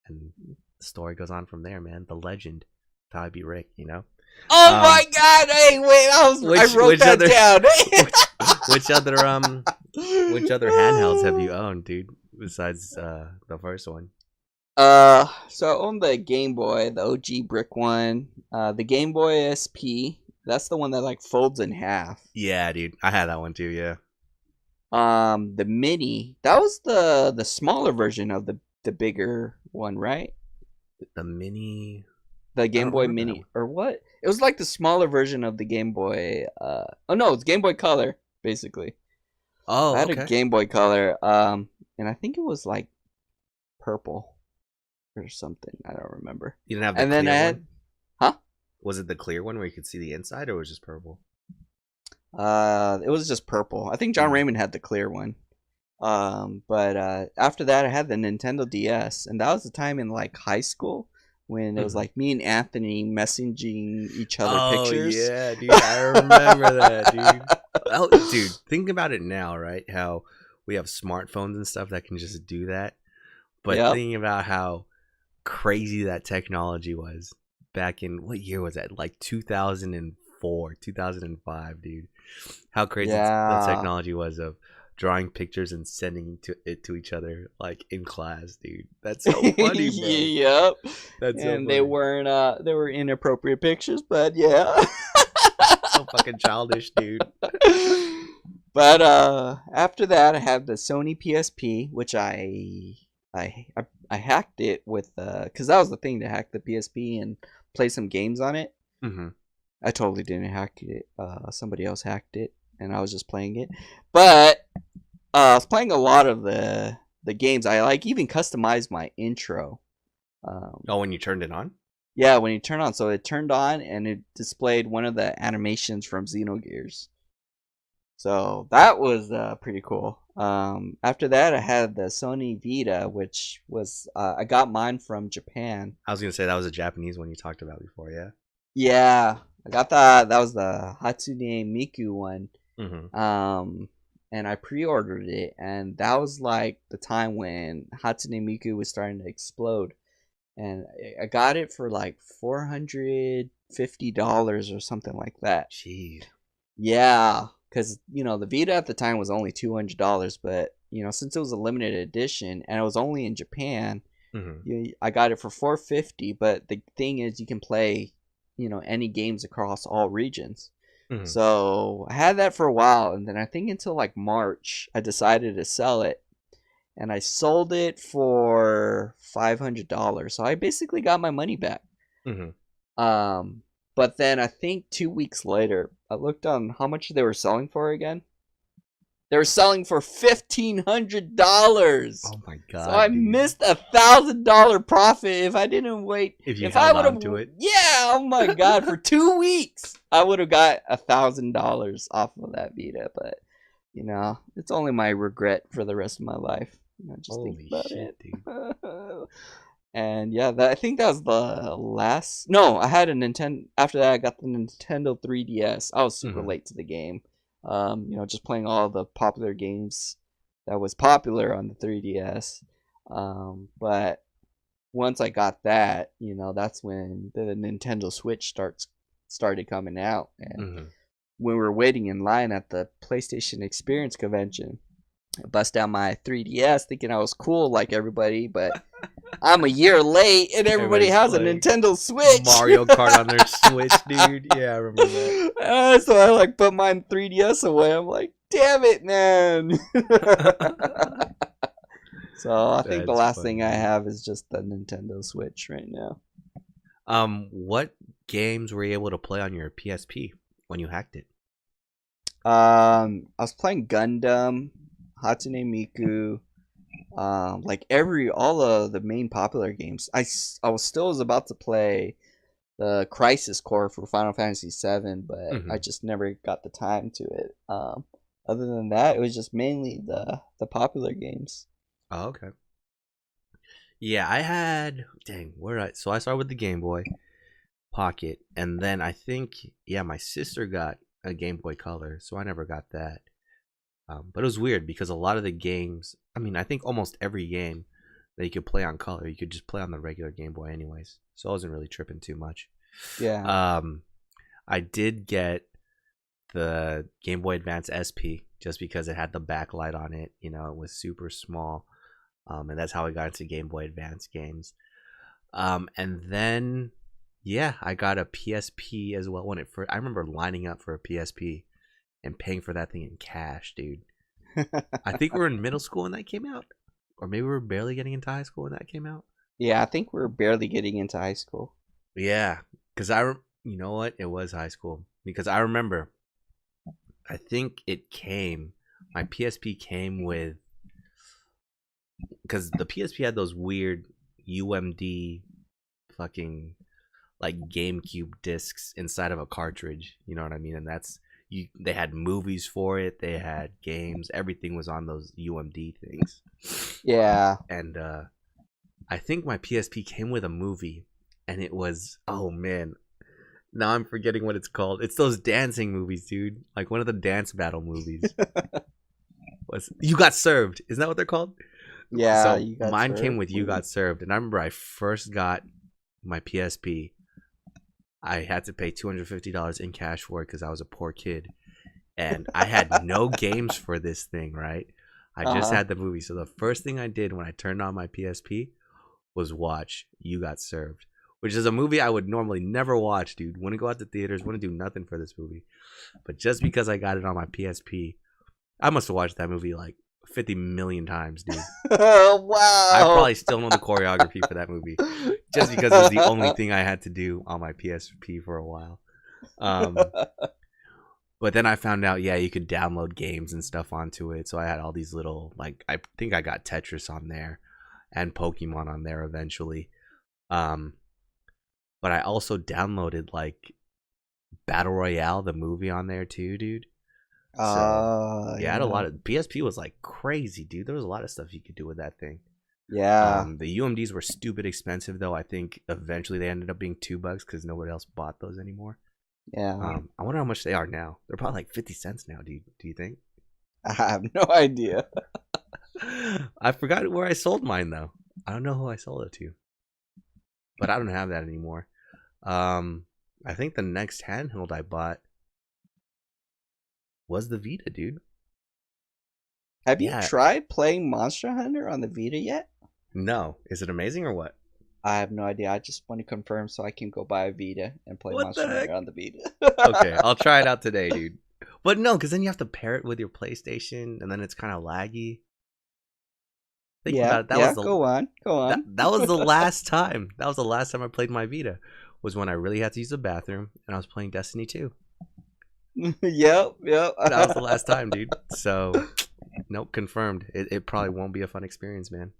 And the story goes on from there, man. The legend, how I beat Rick, you know. Oh my God! Hey, wait, I wrote that down. which other handhelds have you owned, dude? Besides the first one. So I owned the Game Boy, the OG brick one. The Game Boy SP. That's the one that like folds in half. Yeah, dude, I had that one too. Yeah. The Mini. That was the smaller version of the bigger one, right? The Mini. The Game Boy Mini, or what? It was like the smaller version of the Game Boy. Oh no, it's Game Boy Color, basically. Oh, I had okay. a Game Boy Color. And I think it was like purple or something. I don't remember. You didn't have the And clear then I had, one? huh? Was it the clear one where you could see the inside, or was it just purple? It was just purple. I think John Raymond had the clear one. But after that, I had the Nintendo DS, and that was the time in like high school when it was like me and Anthony messaging each other pictures. Oh yeah, dude, I remember that, dude. Oh, dude, think about it now, right? How we have smartphones and stuff that can just do that. But Yep. thinking about how crazy that technology was back in what year was that? Like 2004, 2005, dude. How crazy the technology was of drawing pictures and sending it to each other like in class, dude. That's so funny, bro. Yep. That's so And funny. they were inappropriate pictures, but yeah. So fucking childish, dude. But after that, I had the Sony PSP, which I hacked it with because that was the thing, to hack the PSP and play some games on it. Mm-hmm. I totally didn't hack it. Somebody else hacked it, and I was just playing it. But I was playing a lot of the games. I like even customized my intro. Oh, when you turned it on? Yeah, when you turn on, so it turned on and it displayed one of the animations from Xenogears. So that was pretty cool. After that, I had the Sony Vita, which was I got mine from Japan. I was gonna say that was a Japanese one you talked about before, yeah. Yeah, I got that. That was the Hatsune Miku one. Mm-hmm. And I pre-ordered it, and that was like the time when Hatsune Miku was starting to explode. And I got it for like $450 or something like that. Jeez. Yeah, because the Vita at the time was only $200, but since it was a limited edition and it was only in Japan, I got it for $450. But the thing is, you can play any games across all regions. So I had that for a while, and then I think until like March, I decided to sell it. And I sold it for $500. So I basically got my money back. But then I think 2 weeks later, I looked on how much they were selling for again. They were selling for $1,500. Oh my god! So I missed $1,000 profit if I didn't wait. If I would have to it. Yeah. Oh my god! For 2 weeks, I would have got $1,000 off of that Vita. But it's only my regret for the rest of my life. Just Holy think about shit, it. dude. And yeah, I think that was the last. No, I had a Nintendo. After that, I got the Nintendo 3DS. I was super late to the game. Just playing all the popular games that was popular on the 3DS. But once I got that, that's when the Nintendo Switch started coming out, and Hmm. when we were waiting in line at the PlayStation Experience convention, I bust out my 3DS thinking I was cool like everybody, but I'm a year late and everybody Everybody's has a playing Nintendo Switch. Mario Kart on their Switch, dude. Yeah, I remember So I like put my 3DS away. I'm like, damn it, man. that. So I think the That's last funny, thing I dude. have is just the Nintendo Switch right now. What games were you able to play on your PSP when you hacked it? I was playing Gundam, Hatsune Miku, like all of the main popular games. I was about to play the Crisis Core for Final Fantasy VII, but I Hmm. just never got the time to it. Other than that, it was just mainly the popular games. Oh, okay. Yeah, I had. Dang, where did I? So I started with the Game Boy Pocket, and then I think, yeah, my sister got a Game Boy Color, so I never got that. But it was weird because a lot of the games, I mean, I think almost every game that you could play on color, you could just play on the regular Game Boy anyways. So I wasn't really tripping too much. Yeah. Um, I did get the Game Boy Advance SP just because it had the backlight on it. It was super small. And that's how I got into Game Boy Advance games. And then, yeah, I got a PSP as well when it first. I remember lining up for a PSP and paying for that thing in cash, dude. I think we were in middle school when that came out, or maybe we were barely getting into high school when that came out. Yeah, I think we're barely getting into high school. Yeah, because you know what? It was high school because I remember. I think it came. My PSP came with because the PSP had those weird UMD fucking like GameCube discs inside of a cartridge. You know what I mean? And that's you. They had movies for it. They had games. Everything was on those UMD things. Yeah. And I think my PSP came with a movie, and it was, oh man. Now I'm forgetting what it's called. It's those dancing movies, dude. Like one of the dance battle movies. Was You Got Served? Isn't that what they're called? Yeah, So you got mine came served. with You Got Served, and I remember I first got my PSP. I had to pay $250 in cash for it because I was a poor kid, and I had no games for this thing. Right? I just Uh-huh. had the movie. So the first thing I did when I turned on my PSP was watch You Got Served, which is a movie I would normally never watch, dude. Wouldn't go out to theaters, wouldn't do nothing for this movie. But just because I got it on my PSP, I must have watched that movie like 50 million times, dude. I Wow. probably still know the choreography for that movie just because it was the only thing I had to do on my PSP for a while. Um, but then I found out, yeah, you could download games and stuff onto it. So I had all these little, like, I think I got Tetris on there and Pokemon on there eventually. Um, but I also downloaded like Battle Royale, the movie, on there too, dude. So yeah, I had a Yeah. lot of PSP was like crazy, dude. There was a lot of stuff you could do with that thing. Yeah. The UMDs were stupid expensive though. I think eventually they ended up being $2 because nobody else bought those anymore. Yeah. I wonder how much they are now. They're probably like 50 cents now. Do you think? I have no idea. I forgot where I sold mine though. I don't know who I sold it to, but I don't have that anymore. Um, I think the next handheld I bought was the Vita, dude. Have you Yeah, tried playing Monster Hunter on the Vita yet? no, is it amazing or what? I have no idea. I just want to confirm so I can go buy a Vita and play What the Monster Hunter heck? on the Vita. Okay, I'll try it out today, dude. But no, because then you have to pair it with your PlayStation, and then it's kind of laggy. Thinking Yeah, about it, yeah, go on. Go on. that was the last time. That was the last time I played my Vita. Was when I really had to use the bathroom, and I was playing Destiny 2. Yep, yep. That was the last time, dude. So, nope, confirmed. It probably won't be a fun experience, man.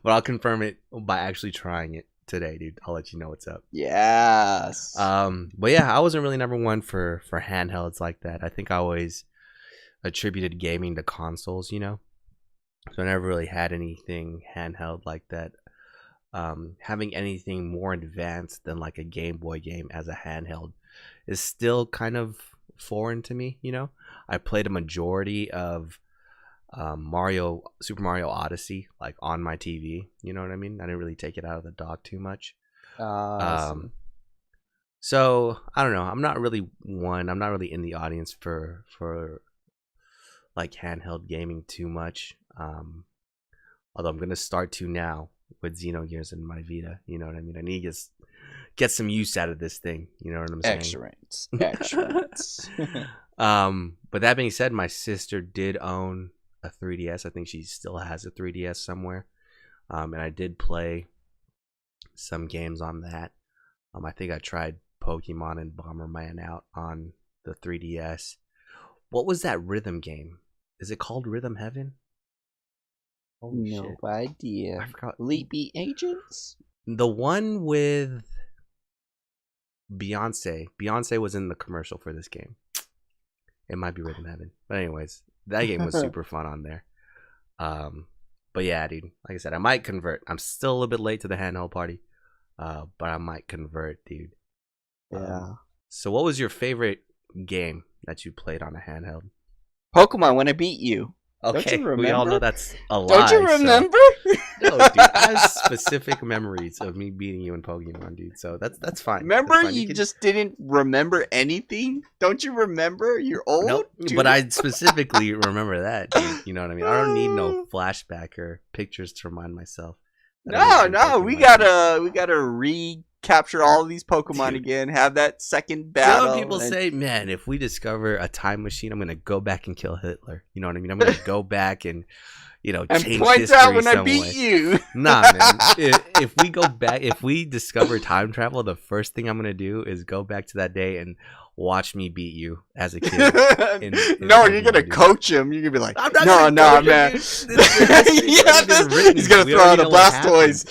But I'll confirm it by actually trying it today, dude. I'll let you know what's up. Yes. But yeah, I wasn't really number one for handhelds like that. I think I always attributed gaming to consoles, So I never really had anything handheld like that. Having anything more advanced than like a Game Boy game as a handheld is still kind of foreign to me. I played a majority of Super Mario Odyssey, like on my TV. You know what I mean? I didn't really take it out of the dock too much. I see. So I don't know. I'm not really in the audience for like handheld gaming too much. Although I'm gonna start to now with Xenogears and my Vita. You know what I mean? I need to get some use out of this thing. You know what I'm saying? Excellent. But that being said, my sister did own a 3DS. I think she still has a 3DS somewhere. And I did play some games on that. I think I tried Pokemon and Bomberman out on the 3DS. What was that rhythm game? Is it called Rhythm Heaven? Holy No shit. idea. I forgot. Leapy Agents? The one with Beyonce. Beyonce was in the commercial for this game. It might be Rhythm Heaven. But anyways, that game was super fun on there. But yeah, dude, like I said, I might convert. I'm still a little bit late to the handheld party. But I might convert, dude. Yeah. So what was your favorite game that you played on a handheld? Pokemon When I Beat You. Okay, Don't you we all know remember? that's a lie. Don't you remember? So... No, dude, I have specific memories of me beating you in Pokemon, dude. So that's fine. Remember, That's fine. you just didn't remember anything? Don't you remember? You're old? No, dude. but I specifically remember that, dude. You know what I mean? I don't need no flashback or pictures to remind myself. No, we gotta recapture all of these Pokemon Dude. again. Have that second battle. Some people say, man, if we discover a time machine, I'm gonna go back and kill Hitler. You know what I mean? I'm gonna go back and and change point history out when some I beat way. you. Nah, man. If we go back, if we discover time travel, the first thing I'm gonna do is go back to that day and watch me beat you as a kid. in No, you're gonna Pokemon, dude. coach him. You're gonna be like, I'm not no, gonna coach him, man. dude. He's He's gonna throw out the Blastoise.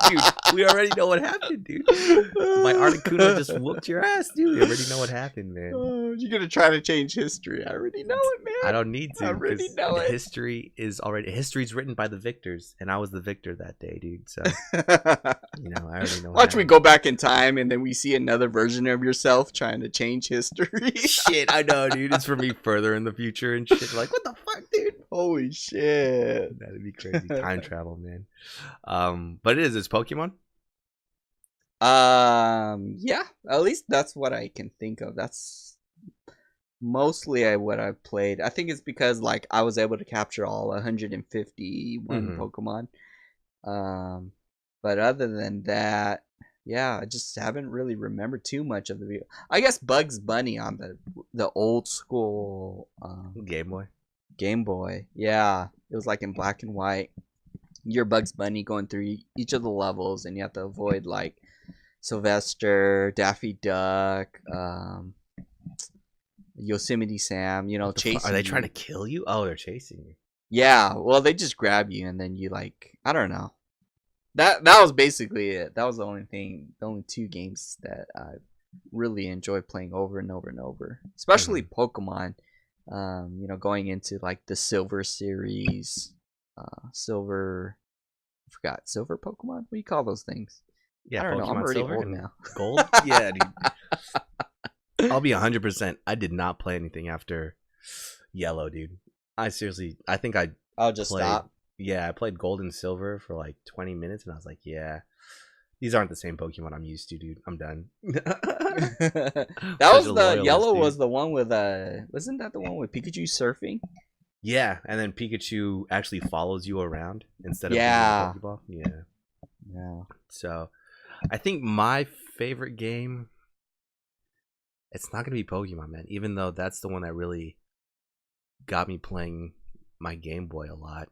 Dude, we already know what happened, dude. My Articuno just whooped your ass, dude. We already know what happened, man. Oh, you're gonna try to change history. I already know it, man. I don't need to. I already 'cause know it. History's written by the victors, and I was the victor that day, dude. So I already know. Watch me go back in time, and then we see another version of yourself trying to change history. Shit, I know, dude. It's for me further in the future and shit. Like, what the fuck, dude? Holy shit. That'd be crazy. Time travel, man. But it's Pokemon. Yeah. At least that's what I can think of. That's mostly what I've played. I think it's because like I was able to capture all 151 Pokemon. But other than that, yeah, I just haven't really remembered too much of the video. I guess Bugs Bunny on the old school Game Boy. Game Boy. Yeah, it was like in black and white. You're Bugs Bunny going through each of the levels, and you have to avoid like Sylvester, Daffy Duck, Yosemite Sam. Chasing. Are they trying to kill you? Oh, they're chasing you. Yeah. Well, they just grab you, and then you like I don't know. That was basically it. That was the only two games that I really enjoy playing over and over and over. Especially Pokemon. Going into like the Silver series, Silver. I forgot Silver Pokemon. What do you call those things? Yeah, I don't know. I'm already Silver old and now. Gold. Yeah, dude. I'll be 100%. I did not play anything after Yellow, dude. I think I'll just played, stop. Yeah, I played Gold and Silver for like 20 minutes, and I was like, yeah, these aren't the same Pokemon I'm used to, dude. I'm done. That was the Yellow dude. Was the one with wasn't that the one with Pikachu surfing? Yeah, and then Pikachu actually follows you around instead of yeah. being a Pokeball. Yeah. So, I think my favorite game, it's not gonna be Pokemon, man. Even though that's the one that really got me playing my Game Boy a lot.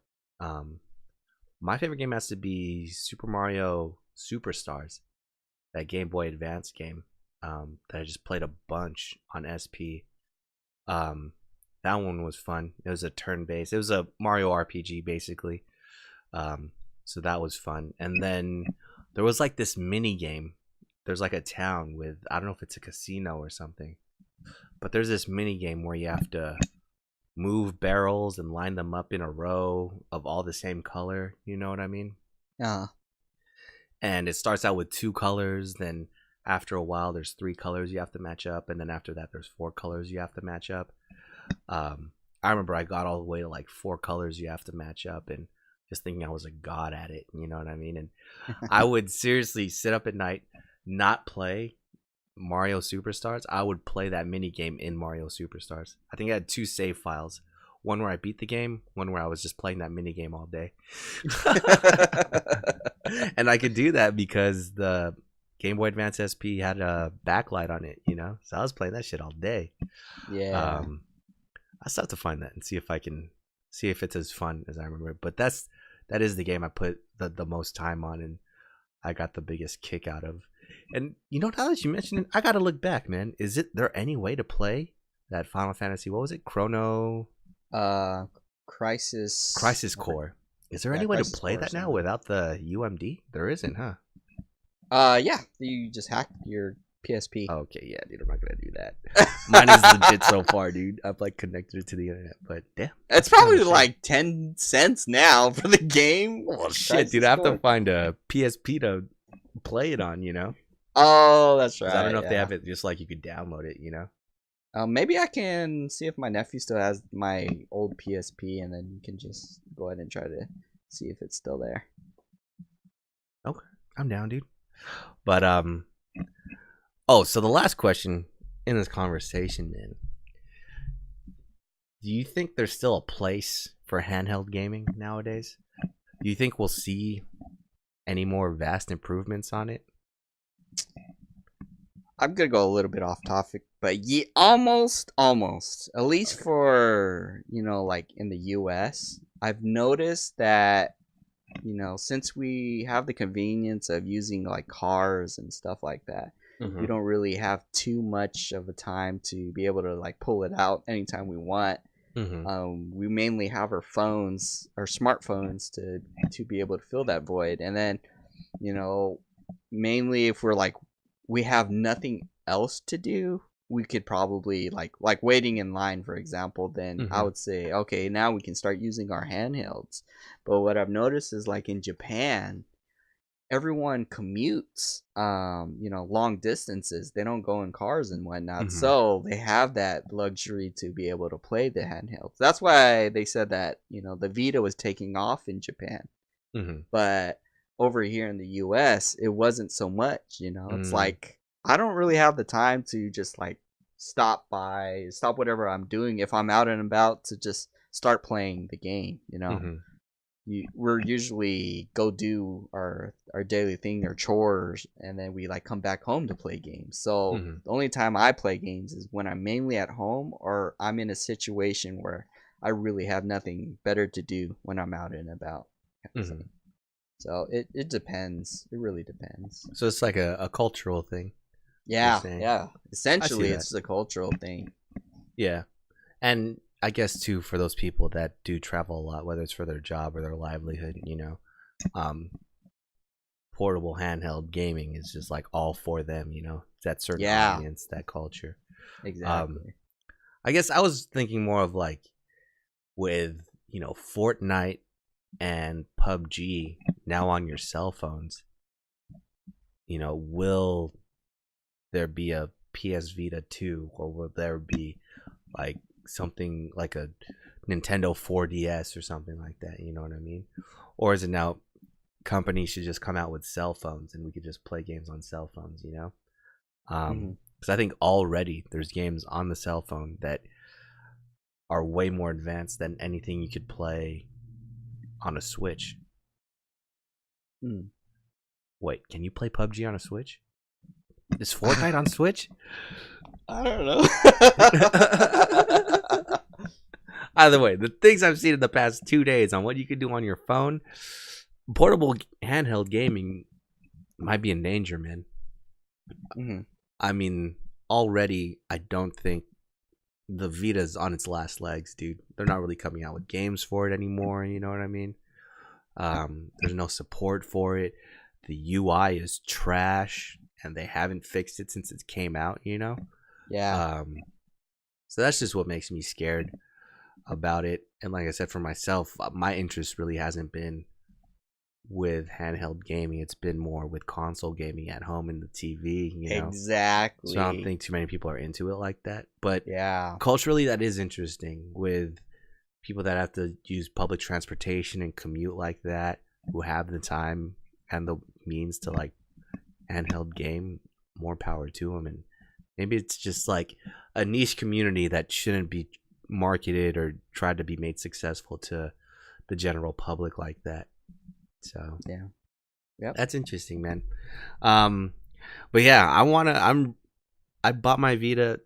My favorite game has to be Super Mario Superstars, that Game Boy Advance game that I just played a bunch on SP. That one was fun. It was a turn-based. It was a Mario RPG basically. So that was fun. And then there was like this mini game. There's like a town with, I don't know if it's a casino or something, but there's this mini game where you have to move barrels and line them up in a row of all the same color. You know what I mean? Yeah. And it starts out with 2 colors. Then after a while, there's 3 colors you have to match up. And then after that, there's 4 colors you have to match up. I remember I got all the way to like 4 colors you have to match up, and just thinking I was a god at it. You know what I mean? And I would seriously sit up at night, not play Mario Superstars. I would play that mini game in Mario Superstars. I think I had 2 save files. One where I beat the game, one where I was just playing that mini game all day. And I could do that because the Game Boy Advance SP had a backlight on it, you know? So I was playing that shit all day. Yeah. I still have to find that and see if I can see if it's as fun as I remember. But that is the game I put the most time on, and I got the biggest kick out of. And you know, now that you mentioned it, I gotta look back, man. Is there any way to play that Final Fantasy? What was it? Crisis Core. Is there any way to play that now without the UMD? There isn't, huh? Yeah. You just hack your PSP. Okay, yeah, dude, I'm not gonna do that. Mine is legit so far, dude. I've like connected it to the internet, but damn, It's probably like 10 cents now for the game. Well, shit, dude, I have to find a PSP to play it on, you know? Oh, that's right. I don't know if they have it just like you could download it, you know? Maybe I can see if my nephew still has my old PSP, and then you can just go ahead and try to see if it's still there. Okay, I'm down, dude. But oh, so the last question in this conversation, man. Do you think there's still a place for handheld gaming nowadays? Do you think we'll see any more vast improvements on it? I'm gonna go a little bit off topic, but yeah, almost. At least for like in the U.S., I've noticed that since we have the convenience of using like cars and stuff like that, we don't really have too much of a time to be able to like pull it out anytime we want. We mainly have our phones, our smartphones, to be able to fill that void, and then mainly if we're like we have nothing else to do, we could probably like waiting in line, for example, then I would say, okay, now we can start using our handhelds. But what I've noticed is like in Japan, everyone commutes long distances. They don't go in cars and whatnot, so they have that luxury to be able to play the handhelds. That's why they said that the Vita was taking off in Japan. But over here in the US, it wasn't so much. It's like I don't really have the time to just like stop whatever I'm doing if I'm out and about to just start playing the game. We're usually go do our daily thing or chores, and then we like come back home to play games. So the only time I play games is when I'm mainly at home, or I'm in a situation where I really have nothing better to do when I'm out and about. So it depends. It really depends. So it's like a cultural thing. Yeah. Essentially, it's a cultural thing. Yeah. And I guess, too, for those people that do travel a lot, whether it's for their job or their livelihood, portable handheld gaming is just like all for them, It's that certain audience, that culture. Exactly. I guess I was thinking more of like with, Fortnite and PUBG now on your cell phones, will there be a PS Vita 2, or will there be like something like a Nintendo 4DS or something like that, you know what I mean? Or is it now companies should just come out with cell phones and we could just play games on cell phones, because I think already there's games on the cell phone that are way more advanced than anything you could play on a Switch. Wait, can you play PUBG on a Switch? Is Fortnite on Switch? I don't know. Either way, the things I've seen in the past 2 days on what you can do on your phone, portable handheld gaming might be in danger, man. I mean, already, I don't think the Vita's on its last legs, dude. They're not really coming out with games for it anymore, you know what I mean? There's no support for it. The UI is trash, and they haven't fixed it since it came out, Yeah. So that's just what makes me scared about it. And like I said, for myself, my interest really hasn't been with handheld gaming. It's been more with console gaming at home and the TV, Exactly. So I don't think too many people are into it like that. But yeah, culturally, that is interesting with people that have to use public transportation and commute like that, who have the time and the means to like handheld game, more power to them. And maybe it's just like a niche community that shouldn't be marketed or tried to be made successful to the general public like that. So Yeah. Yep. that's interesting, man. But yeah, I bought my Vita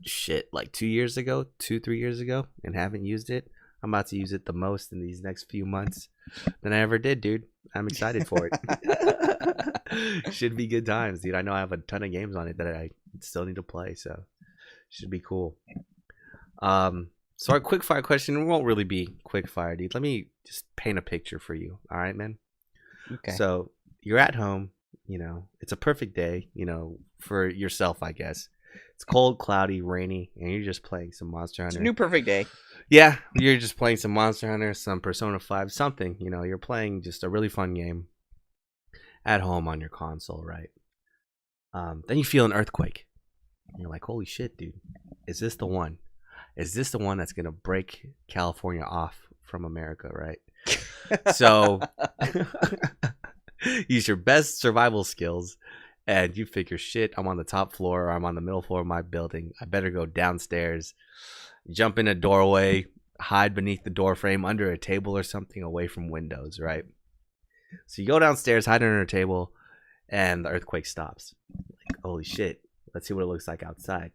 like 3 years ago, and haven't used it. I'm about to use it the most in these next few months than I ever did, dude. I'm excited for it. Should be good times, dude. I know I have a ton of games on it that I still need to play, so should be cool. So our quick fire question won't really be quick fire, dude. Let me just paint a picture for you. All right, man? Okay. So you're at home, it's a perfect day, for yourself, I guess. It's cold, cloudy, rainy, and you're just playing some Monster Hunter. It's a new perfect day. Yeah, you're just playing some Monster Hunter, some Persona 5, something. You're playing just a really fun game at home on your console, right? Then you feel an earthquake. And you're like, holy shit, dude. Is this the one? Is this the one that's going to break California off from America, right? So use your best survival skills. And you figure, shit, I'm on the top floor or I'm on the middle floor of my building. I better go downstairs, jump in a doorway, hide beneath the door frame, under a table or something, away from windows, right? So you go downstairs, hide under a table, and the earthquake stops. Like, holy shit, let's see what it looks like outside.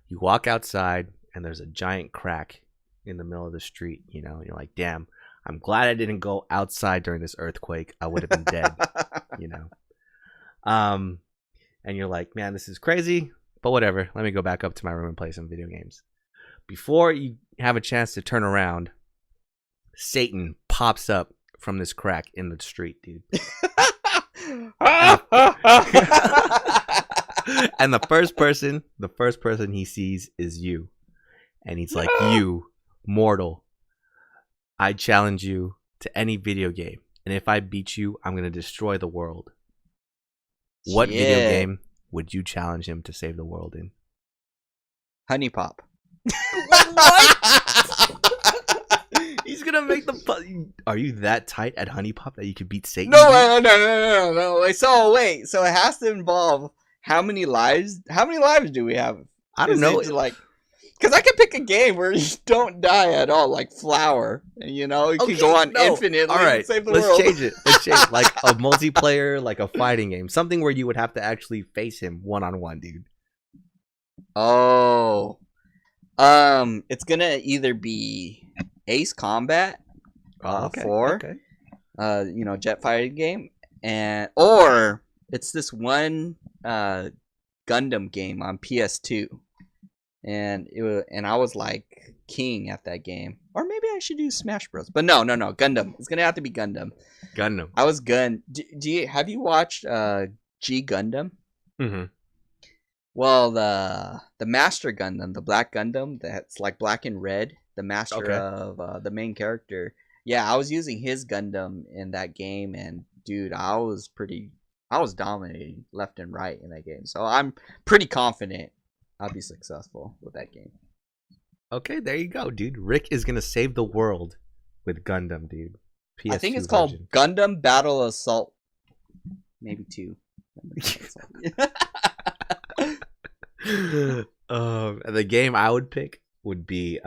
You walk outside, and there's a giant crack in the middle of the street, and you're like, damn, I'm glad I didn't go outside during this earthquake. I would have been dead, And you're like, man, this is crazy, but whatever. Let me go back up to my room and play some video games. Before you have a chance to turn around, Satan pops up from this crack in the street, dude. And the first person he sees is you. And he's like, you, mortal, I challenge you to any video game. And if I beat you, I'm going to destroy the world. What video game would you challenge him to save the world in? Honey Pop. What? He's gonna make the. Are you that tight at Honey Pop that you could beat Satan? No. So wait. So it has to involve how many lives? How many lives do we have? I don't know. Because I could pick a game where you don't die at all, like Flower. And, you can go on infinitely and save the world. Let's change it. Like a multiplayer, like a fighting game. Something where you would have to actually face him one-on-one, dude. Oh. It's going to either be Ace Combat 4. Okay. Jet fighting game. Or it's this one Gundam game on PS2. And I was like king at that game. Or maybe I should do Smash Bros. But no, Gundam. It's gonna have to be Gundam. I was have you watched G Gundam? Mm-hmm. Well, the Master Gundam, the Black Gundam, that's like black and red, the master of the main character. Yeah, I was using his Gundam in that game, and dude, I was dominating left and right in that game. So I'm pretty confident I'll be successful with that game. Okay, there you go, dude. Rick is gonna save the world with Gundam, dude. PS2 I think it's called Gundam Battle Assault. Maybe 2. The game I would pick would be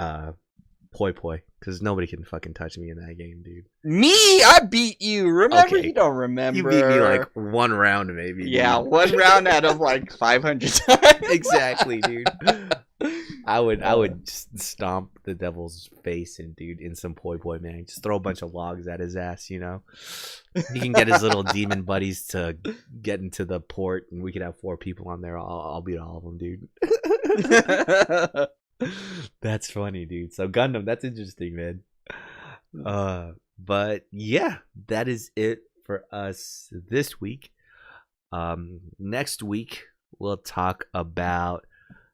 Poi Poi, because nobody can fucking touch me in that game, dude. Me? I beat you. Remember? Okay. You don't remember. You beat me like one round, maybe. Yeah, dude. One round out of like 500 times. Exactly, dude. I would just stomp the devil's face in some Poi Poi, man. Just throw a bunch of logs at his ass, He can get his little demon buddies to get into the port, and we could have 4 people on there. I'll beat all of them, dude. That's funny, dude. So Gundam, that's interesting, man. But yeah, that is it for us this week. Next week we'll talk about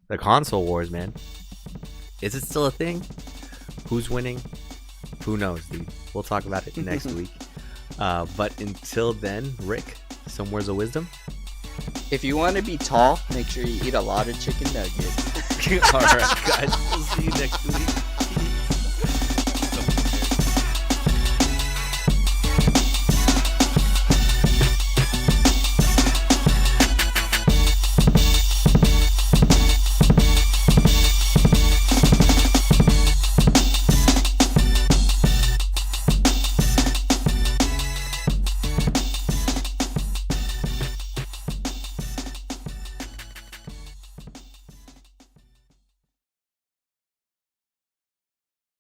the console wars, man. Is it still a thing? Who's winning? Who knows, dude? We'll talk about it next week. But until then, Rick, some words of wisdom? If you want to be tall, make sure you eat a lot of chicken nuggets. All right, guys. We'll see you next week.